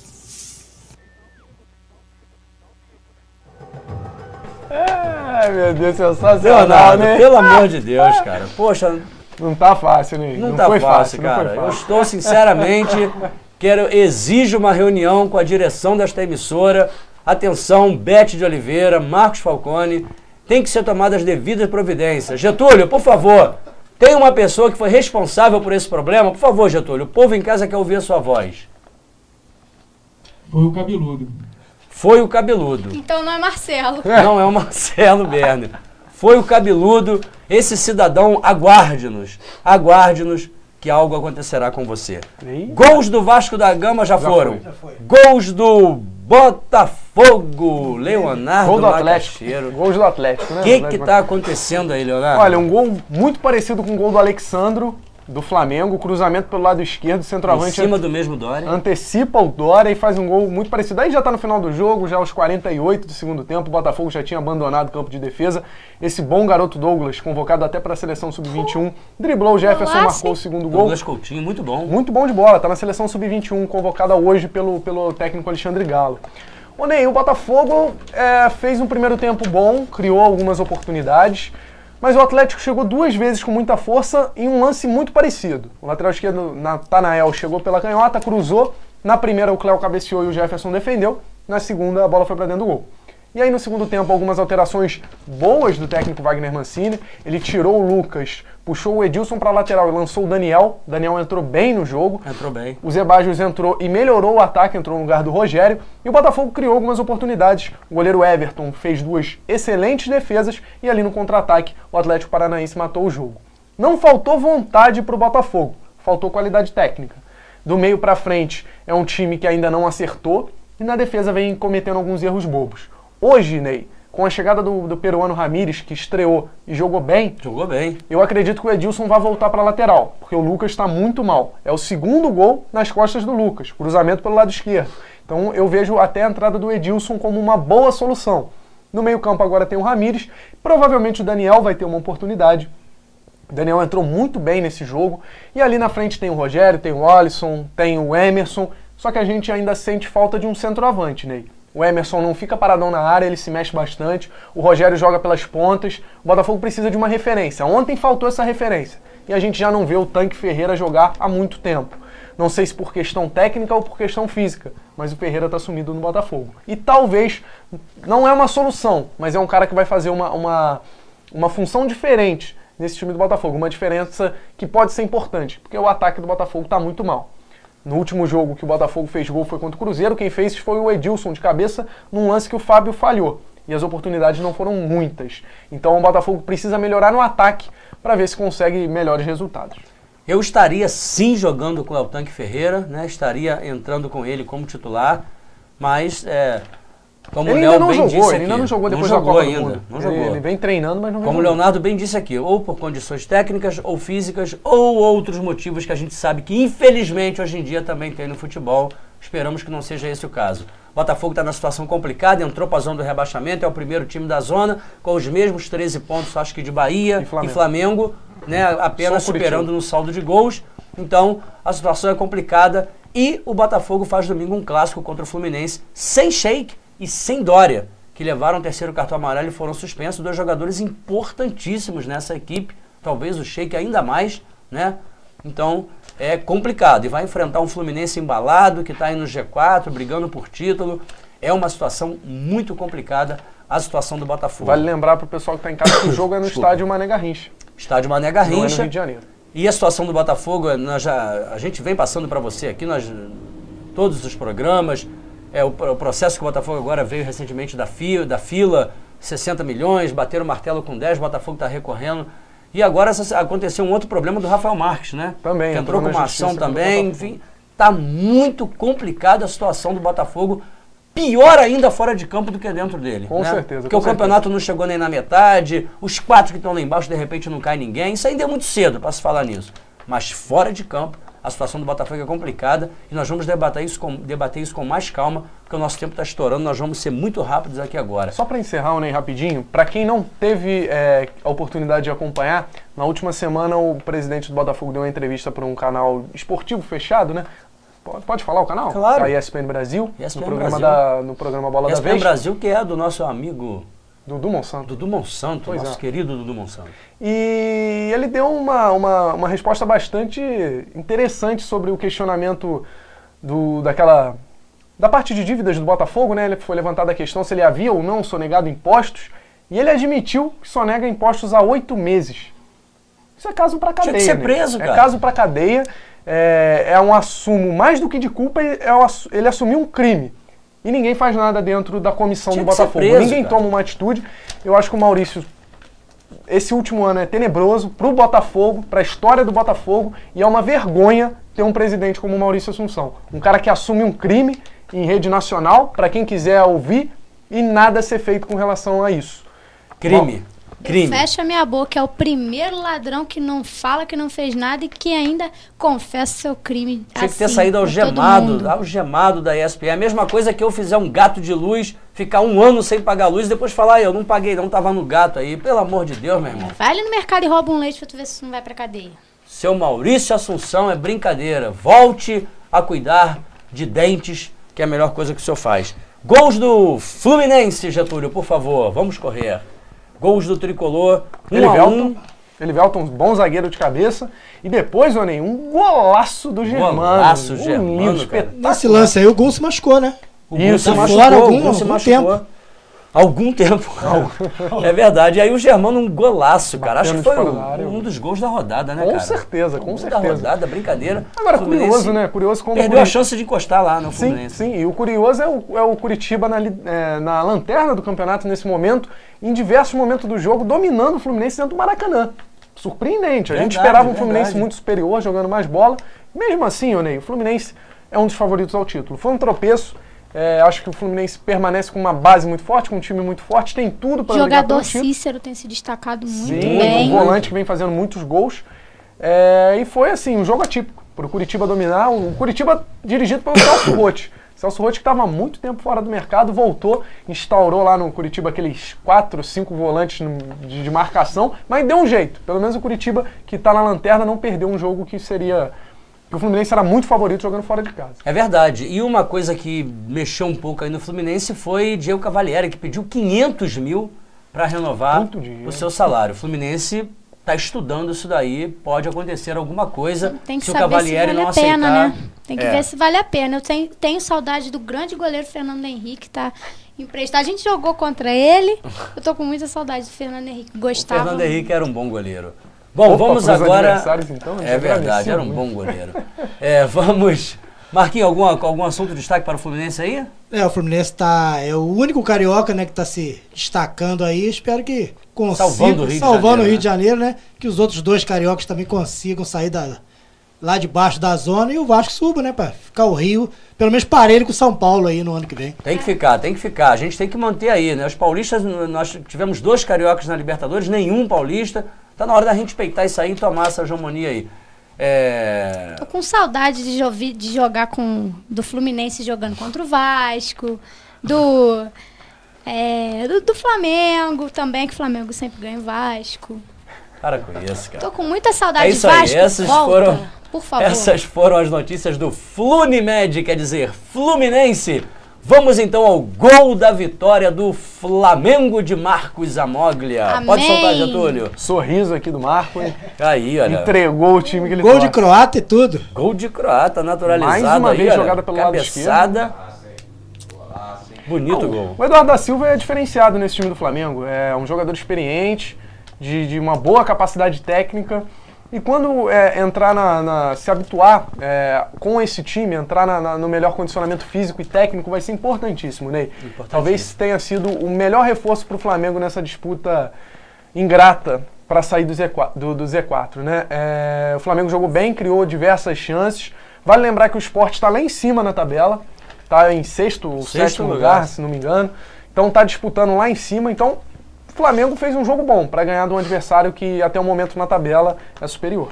Ai, meu Deus, sensacional, Leonardo, né? pelo amor de Deus, cara. Poxa, Não tá fácil, né? não tá foi fácil, não cara. foi Eu fácil. estou, sinceramente, exijo uma reunião com a direção desta emissora. Atenção, Beth de Oliveira, Marcos Falcone. Tem que ser tomadas as devidas providências. Getúlio, por favor, tem uma pessoa que foi responsável por esse problema? Por favor, Getúlio, o povo em casa quer ouvir a sua voz. Foi o cabeludo. Foi o cabeludo. Então não é Marcelo. Não é o Marcelo Berner. Foi o cabeludo. Esse cidadão, aguarde-nos. Aguarde-nos que algo acontecerá com você. Gols do Vasco da Gama já foram. Gols do Botafogo. Leonardo Gol do Atlético. Macaxeiro. Gols do Atlético, né? O que está acontecendo aí, Leonardo? Olha, um gol muito parecido com o gol do Alexandro. do Flamengo, cruzamento pelo lado esquerdo, centroavante em cima do mesmo Dória. Antecipa o Dória e faz um gol muito parecido. Aí já está no final do jogo, já aos 48 do segundo tempo, o Botafogo já tinha abandonado o campo de defesa. Esse bom garoto Douglas, convocado até para a seleção sub-21, driblou o Jefferson, marcou o segundo gol. Douglas Coutinho, muito bom. Muito bom de bola, está na seleção sub-21, convocada hoje pelo técnico Alexandre Galo. Ô Ney, o Botafogo fez um primeiro tempo bom, criou algumas oportunidades, mas o Atlético chegou 2 vezes com muita força em um lance muito parecido. O lateral esquerdo, Natanael, chegou pela canhota, cruzou. Na primeira o Cléo cabeceou e o Jefferson defendeu. Na segunda a bola foi para dentro do gol. E aí no segundo tempo algumas alterações boas do técnico Wagner Mancini. Ele tirou o Lucas, puxou o Edilson para a lateral e lançou o Daniel. O Daniel entrou bem no jogo. Entrou bem. O Zé Bajos entrou e melhorou o ataque, entrou no lugar do Rogério. E o Botafogo criou algumas oportunidades. O goleiro Everton fez 2 excelentes defesas e ali no contra-ataque o Atlético Paranaense matou o jogo. Não faltou vontade para o Botafogo, faltou qualidade técnica. Do meio para frente é um time que ainda não acertou e na defesa vem cometendo alguns erros bobos. Hoje, Ney, com a chegada do peruano Ramírez, que estreou e jogou bem, eu acredito que o Edilson vai voltar para a lateral, porque o Lucas está muito mal. É o segundo gol nas costas do Lucas, cruzamento pelo lado esquerdo. Então eu vejo até a entrada do Edilson como uma boa solução. No meio-campo agora tem o Ramírez, provavelmente o Daniel vai ter uma oportunidade. O Daniel entrou muito bem nesse jogo. E ali na frente tem o Rogério, tem o Alisson, tem o Emerson, só que a gente ainda sente falta de um centroavante, Ney. O Emerson não fica paradão na área, ele se mexe bastante. O Rogério joga pelas pontas. O Botafogo precisa de uma referência. Ontem faltou essa referência. E a gente já não vê o Tanque Ferreira jogar há muito tempo. Não sei se por questão técnica ou por questão física, mas o Ferreira está sumido no Botafogo. E talvez, não é uma solução, mas é um cara que vai fazer uma função diferente nesse time do Botafogo. Uma diferença que pode ser importante, porque o ataque do Botafogo está muito mal. No último jogo que o Botafogo fez gol foi contra o Cruzeiro, quem fez foi o Edilson de cabeça num lance que o Fábio falhou. E as oportunidades não foram muitas. Então o Botafogo precisa melhorar no ataque para ver se consegue melhores resultados. Eu estaria sim jogando com o El Tanque Ferreira, né? Estaria entrando com ele como titular, mas como ele o Léo ainda não bem jogou, disse ele aqui, ainda não jogou depois não da Copa ainda, do Mundo. não jogou. Ele vem treinando, mas não vem Como o jogando. Leonardo bem disse aqui, ou por condições técnicas, ou físicas, ou outros motivos que a gente sabe que infelizmente hoje em dia também tem no futebol. Esperamos que não seja esse o caso. O Botafogo está na situação complicada, entrou para a zona do rebaixamento, é o primeiro time da zona, com os mesmos 13 pontos, acho que de Bahia e Flamengo, né, apenas superando no saldo de gols. Então, a situação é complicada e o Botafogo faz domingo um clássico contra o Fluminense sem Sheik e sem Dória, que levaram o terceiro cartão amarelo e foram suspensos. 2 jogadores importantíssimos nessa equipe, talvez o Sheik ainda mais, né? Então é complicado e vai enfrentar um Fluminense embalado que está aí no G4, brigando por título. É uma situação muito complicada a situação do Botafogo. Vale lembrar para o pessoal que está em casa que o jogo é no estádio Mané Garrincha. Estádio Mané Garrincha. Não é no Rio de Janeiro. E a situação do Botafogo, a gente vem passando para você aqui, todos os programas, o processo que o Botafogo agora veio recentemente da fila, 60 milhões, bateram o martelo com 10, o Botafogo está recorrendo. E agora aconteceu um outro problema do Rafael Marques, né? Também. Que entrou com uma ação também, enfim. Está muito complicada a situação do Botafogo, pior ainda fora de campo do que dentro dele. Com né? certeza. Porque o campeonato não chegou nem na metade, os 4 que estão lá embaixo, de repente não cai ninguém. Isso ainda é muito cedo para se falar nisso. Mas fora de campo, a situação do Botafogo é complicada e nós vamos debater isso com mais calma, porque o nosso tempo está estourando, nós vamos ser muito rápidos aqui agora. Só para encerrar, Ney, rapidinho, para quem não teve a oportunidade de acompanhar, na última semana o presidente do Botafogo deu uma entrevista para um canal esportivo fechado, né? Pode falar o canal? Claro. A ESPN Brasil, ESPN no programa Bola da ESPN Vez. Brasil, que é do nosso amigo... Dudu Monsanto. Dudu Monsanto, nosso querido Dudu Monsanto. E ele deu uma resposta bastante interessante sobre o questionamento da parte de dívidas do Botafogo, né? Ele foi levantada a questão se ele havia ou não sonegado impostos, e ele admitiu que sonega impostos há 8 meses. Isso é caso para cadeia. Tinha que ser preso, né? cara. É caso para cadeia, é um assumo mais do que de culpa, ele assumiu um crime. E ninguém faz nada dentro da comissão do Botafogo. Preso, ninguém toma uma atitude. Eu acho que o Maurício, esse último ano é tenebroso para o Botafogo, para a história do Botafogo, e é uma vergonha ter um presidente como o Maurício Assunção. Um cara que assume um crime em rede nacional, para quem quiser ouvir, e nada ser feito com relação a isso. Crime. crime. Fecha minha boca, é o primeiro ladrão que não fala que não fez nada e que ainda confessa seu crime. Tinha que ter saído algemado da ESPN. A mesma coisa que eu fizer um gato de luz, ficar 1 ano sem pagar luz e depois falar, eu não paguei, não tava no gato aí. Pelo amor de Deus, meu irmão. Vai ali no mercado e rouba um leite pra tu ver se tu não vai pra cadeia. Seu Maurício Assunção, é brincadeira. Volte a cuidar de dentes, que é a melhor coisa que o senhor faz. Gols do Fluminense, Getúlio, por favor, vamos correr. Gols do Tricolor, 1-1. Elivelton, bom zagueiro de cabeça. E depois, Onei, um golaço do Germano. Golaço, Germano, cara. Nesse lance aí, o gol se machucou, né? O gol se tá machucou, fora o gol se machucou. Algum tempo. É verdade. E aí o Germano, um golaço, cara. Acho que foi um dos gols da rodada, né, cara? Com certeza, com certeza. Da rodada, brincadeira. Agora, curioso, né? Curioso como perdeu a chance de encostar lá no Fluminense. Sim, e o curioso é o Curitiba na lanterna do campeonato nesse momento, em diversos momentos do jogo, dominando o Fluminense dentro do Maracanã. Surpreendente. A gente esperava um Fluminense muito superior, jogando mais bola. Mesmo assim, Onei, o Fluminense é um dos favoritos ao título. Foi um tropeço. Acho que o Fluminense permanece com uma base muito forte, com um time muito forte, tem tudo para brigar pelo título. O jogador Cícero tem se destacado muito bem. bem. Um volante que vem fazendo muitos gols. E foi assim, um jogo atípico para o Curitiba dominar. O Curitiba dirigido pelo Celso Rotti. Celso Rotti, que estava há muito tempo fora do mercado, voltou, instaurou lá no Curitiba aqueles 4, 5 volantes de marcação, mas deu um jeito. Pelo menos o Curitiba, que está na lanterna, não perdeu um jogo que o Fluminense era muito favorito jogando fora de casa. É verdade. E uma coisa que mexeu um pouco aí no Fluminense foi Diego Cavalieri, que pediu 500 mil para renovar o seu salário. O Fluminense está estudando isso daí, pode acontecer alguma coisa se o Cavalieri não aceitar. Né? Tem que ver se vale a pena. Eu tenho saudade do grande goleiro Fernando Henrique, tá emprestado. A gente jogou contra ele, eu tô com muita saudade do Fernando Henrique. Gostava. O Fernando Henrique era um bom goleiro. Bom, vamos agora... Então, é verdade, era um bom goleiro. Vamos... Marquinhos, algum assunto de destaque para o Fluminense aí? O Fluminense é o único carioca, né, que está se destacando aí. Espero que consiga, salvando o Rio de Janeiro, né? Que os outros 2 cariocas também consigam sair lá de baixo da zona e o Vasco suba, né? Para ficar o Rio, pelo menos parelho com o São Paulo aí no ano que vem. Tem que ficar. A gente tem que manter aí, né? Os paulistas, nós tivemos 2 cariocas na Libertadores, nenhum paulista. Tá na hora da gente peitar isso aí e tomar essa hegemonia aí. Tô com saudade de jogar do Fluminense jogando contra o Vasco, do Flamengo também, que o Flamengo sempre ganha o Vasco. Para com isso, cara. Tô com muita saudade de Vasco. Por favor. Essas foram as notícias do Flunimed, quer dizer, Fluminense. Vamos então ao gol da vitória do Flamengo de Marcos Amoglia. Amém. Pode soltar, Getúlio. Sorriso aqui do Marco. Aí, olha. Entregou o time que ele Gol de croata e tudo. Gol de croata, naturalizado. Mais uma aí, vez olha, jogada pelo lado esquerdo. Bonito gol. O Eduardo da Silva é diferenciado nesse time do Flamengo. É um jogador experiente, de uma boa capacidade técnica. E quando entrar se habituar com esse time, entrar no melhor condicionamento físico e técnico, vai ser importantíssimo, Ney. Talvez tenha sido o melhor reforço para o Flamengo nessa disputa ingrata para sair do Z4, né? O Flamengo jogou bem, criou diversas chances. Vale lembrar que o Sport está lá em cima na tabela, está em sexto ou sétimo lugar, se não me engano. Então está disputando lá em cima. Então o Flamengo fez um jogo bom para ganhar de um adversário que até o momento na tabela é superior.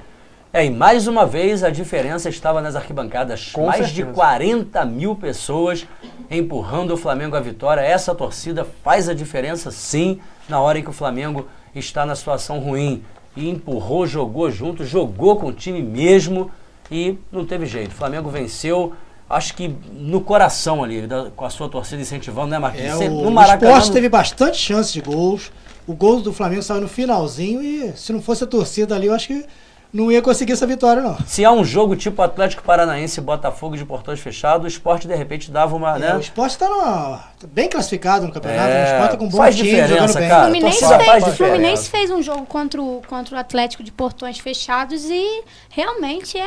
E mais uma vez a diferença estava nas arquibancadas. Com mais certeza. de 40 mil pessoas empurrando o Flamengo à vitória. Essa torcida faz a diferença, sim, na hora em que o Flamengo está na situação ruim. E empurrou, jogou junto, jogou com o time mesmo e não teve jeito. O Flamengo venceu, acho que no coração ali, com a sua torcida incentivando, né, Marquinhos? No Maracanã, o Sport teve bastante chance de gols. O gol do Flamengo saiu no finalzinho e se não fosse a torcida ali, eu acho que não ia conseguir essa vitória, não. Se há um jogo tipo Atlético Paranaense e Botafogo de portões fechados, o Sport de repente dava uma, né? O Sport está bem classificado no campeonato, o Sport tá com um bom faz time, diferença, jogando bem. Cara. O Fluminense fez um jogo contra o Atlético de portões fechados e realmente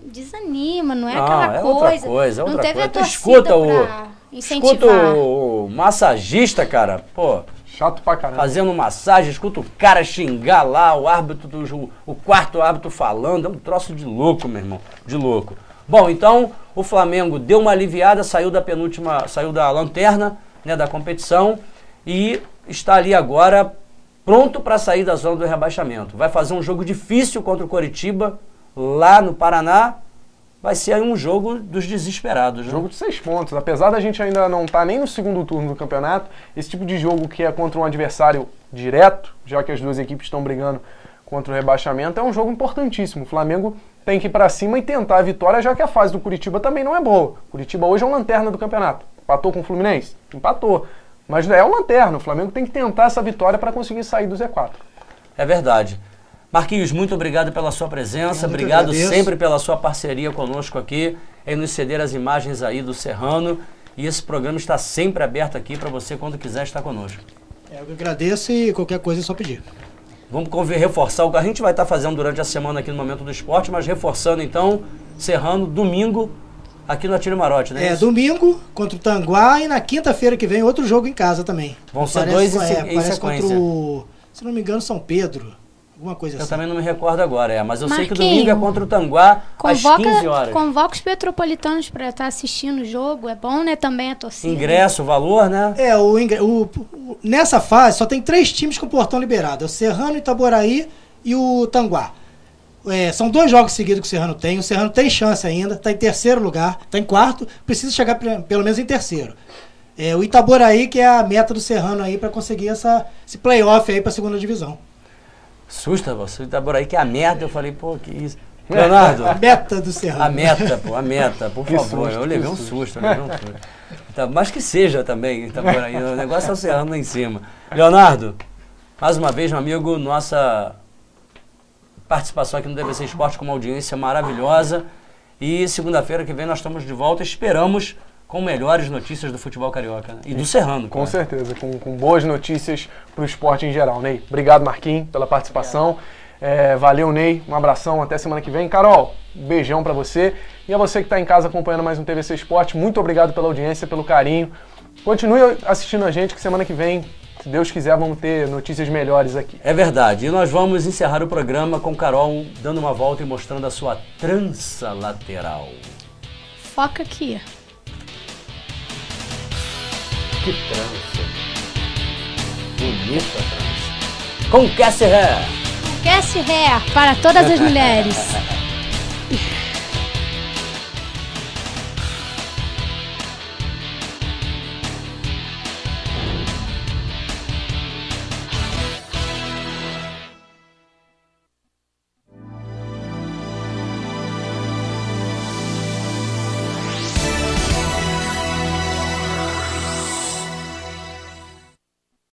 desanima, não é aquela coisa. Não teve a torcida escuta pra incentivar. Escuta o massagista, cara, pô. Chato pra caramba. Fazendo massagem, escuta o cara xingar lá, o árbitro, o quarto árbitro falando, é um troço de louco, meu irmão, de louco. Bom, então o Flamengo deu uma aliviada, saiu da lanterna, né, da competição e está ali agora pronto para sair da zona do rebaixamento. Vai fazer um jogo difícil contra o Coritiba, lá no Paraná. Vai ser aí um jogo dos desesperados. Né? Jogo de 6 pontos. Apesar da gente ainda não estar nem no segundo turno do campeonato, esse tipo de jogo que é contra um adversário direto, já que as duas equipes estão brigando contra o rebaixamento, é um jogo importantíssimo. O Flamengo tem que ir para cima e tentar a vitória, já que a fase do Curitiba também não é boa. O Curitiba hoje é um lanterna do campeonato. Empatou com o Fluminense? Empatou. Mas é um lanterna. O Flamengo tem que tentar essa vitória para conseguir sair do Z4. É verdade. Marquinhos, muito obrigado pela sua presença, obrigado sempre pela sua parceria conosco aqui, em nos ceder as imagens aí do Serrano, e esse programa está sempre aberto aqui para você quando quiser estar conosco. Eu agradeço e qualquer coisa é só pedir. Vamos reforçar o que a gente vai estar fazendo durante a semana aqui no Momento do Esporte, mas reforçando então, Serrano, domingo, aqui no Atílio Marotti, né? Domingo contra o Tanguá e na quinta-feira que vem outro jogo em casa também. Vão ser dois em sequência. Contra o, se não me engano, São Pedro. Alguma coisa assim. Eu também não me recordo agora, mas eu sei que domingo é contra o Tanguá, às 15 horas. Convoca os petropolitanos para estar assistindo o jogo, é bom, né? Também a torcida. Ingresso, valor, né? Nessa fase só tem 3 times com portão liberado, é o Serrano, Itaboraí e o Tanguá. São 2 jogos seguidos que o Serrano tem tem chance ainda, está em terceiro lugar, está em quarto, precisa chegar pelo menos em terceiro. O Itaboraí que é a meta do Serrano aí para conseguir esse playoff aí para a segunda divisão. Assusta você, Itaboraí, que é a merda. Eu falei, pô, que isso. Leonardo. A meta do Serrano. A meta, por favor. Eu levei um susto. Então, mas que seja também, Itaboraí. O negócio é o Serrano lá em cima. Leonardo, mais uma vez, meu amigo, nossa participação aqui no DBC Esporte com uma audiência maravilhosa. E segunda-feira que vem nós estamos de volta. Esperamos com melhores notícias do futebol carioca, né? E do Serrano. Com certeza, com boas notícias para o esporte em geral, Ney. Obrigado, Marquinhos, pela participação. Valeu, Ney. Um abração, até semana que vem. Carol, um beijão para você. E a você que está em casa acompanhando mais um TVC Esporte, muito obrigado pela audiência, pelo carinho. Continue assistindo a gente, que semana que vem, se Deus quiser, vamos ter notícias melhores aqui. É verdade. E nós vamos encerrar o programa com Carol dando uma volta e mostrando a sua trança lateral. Foca aqui. Que trança. Bonita trança. Com Cassie Hair. Cassie Hair para todas as mulheres.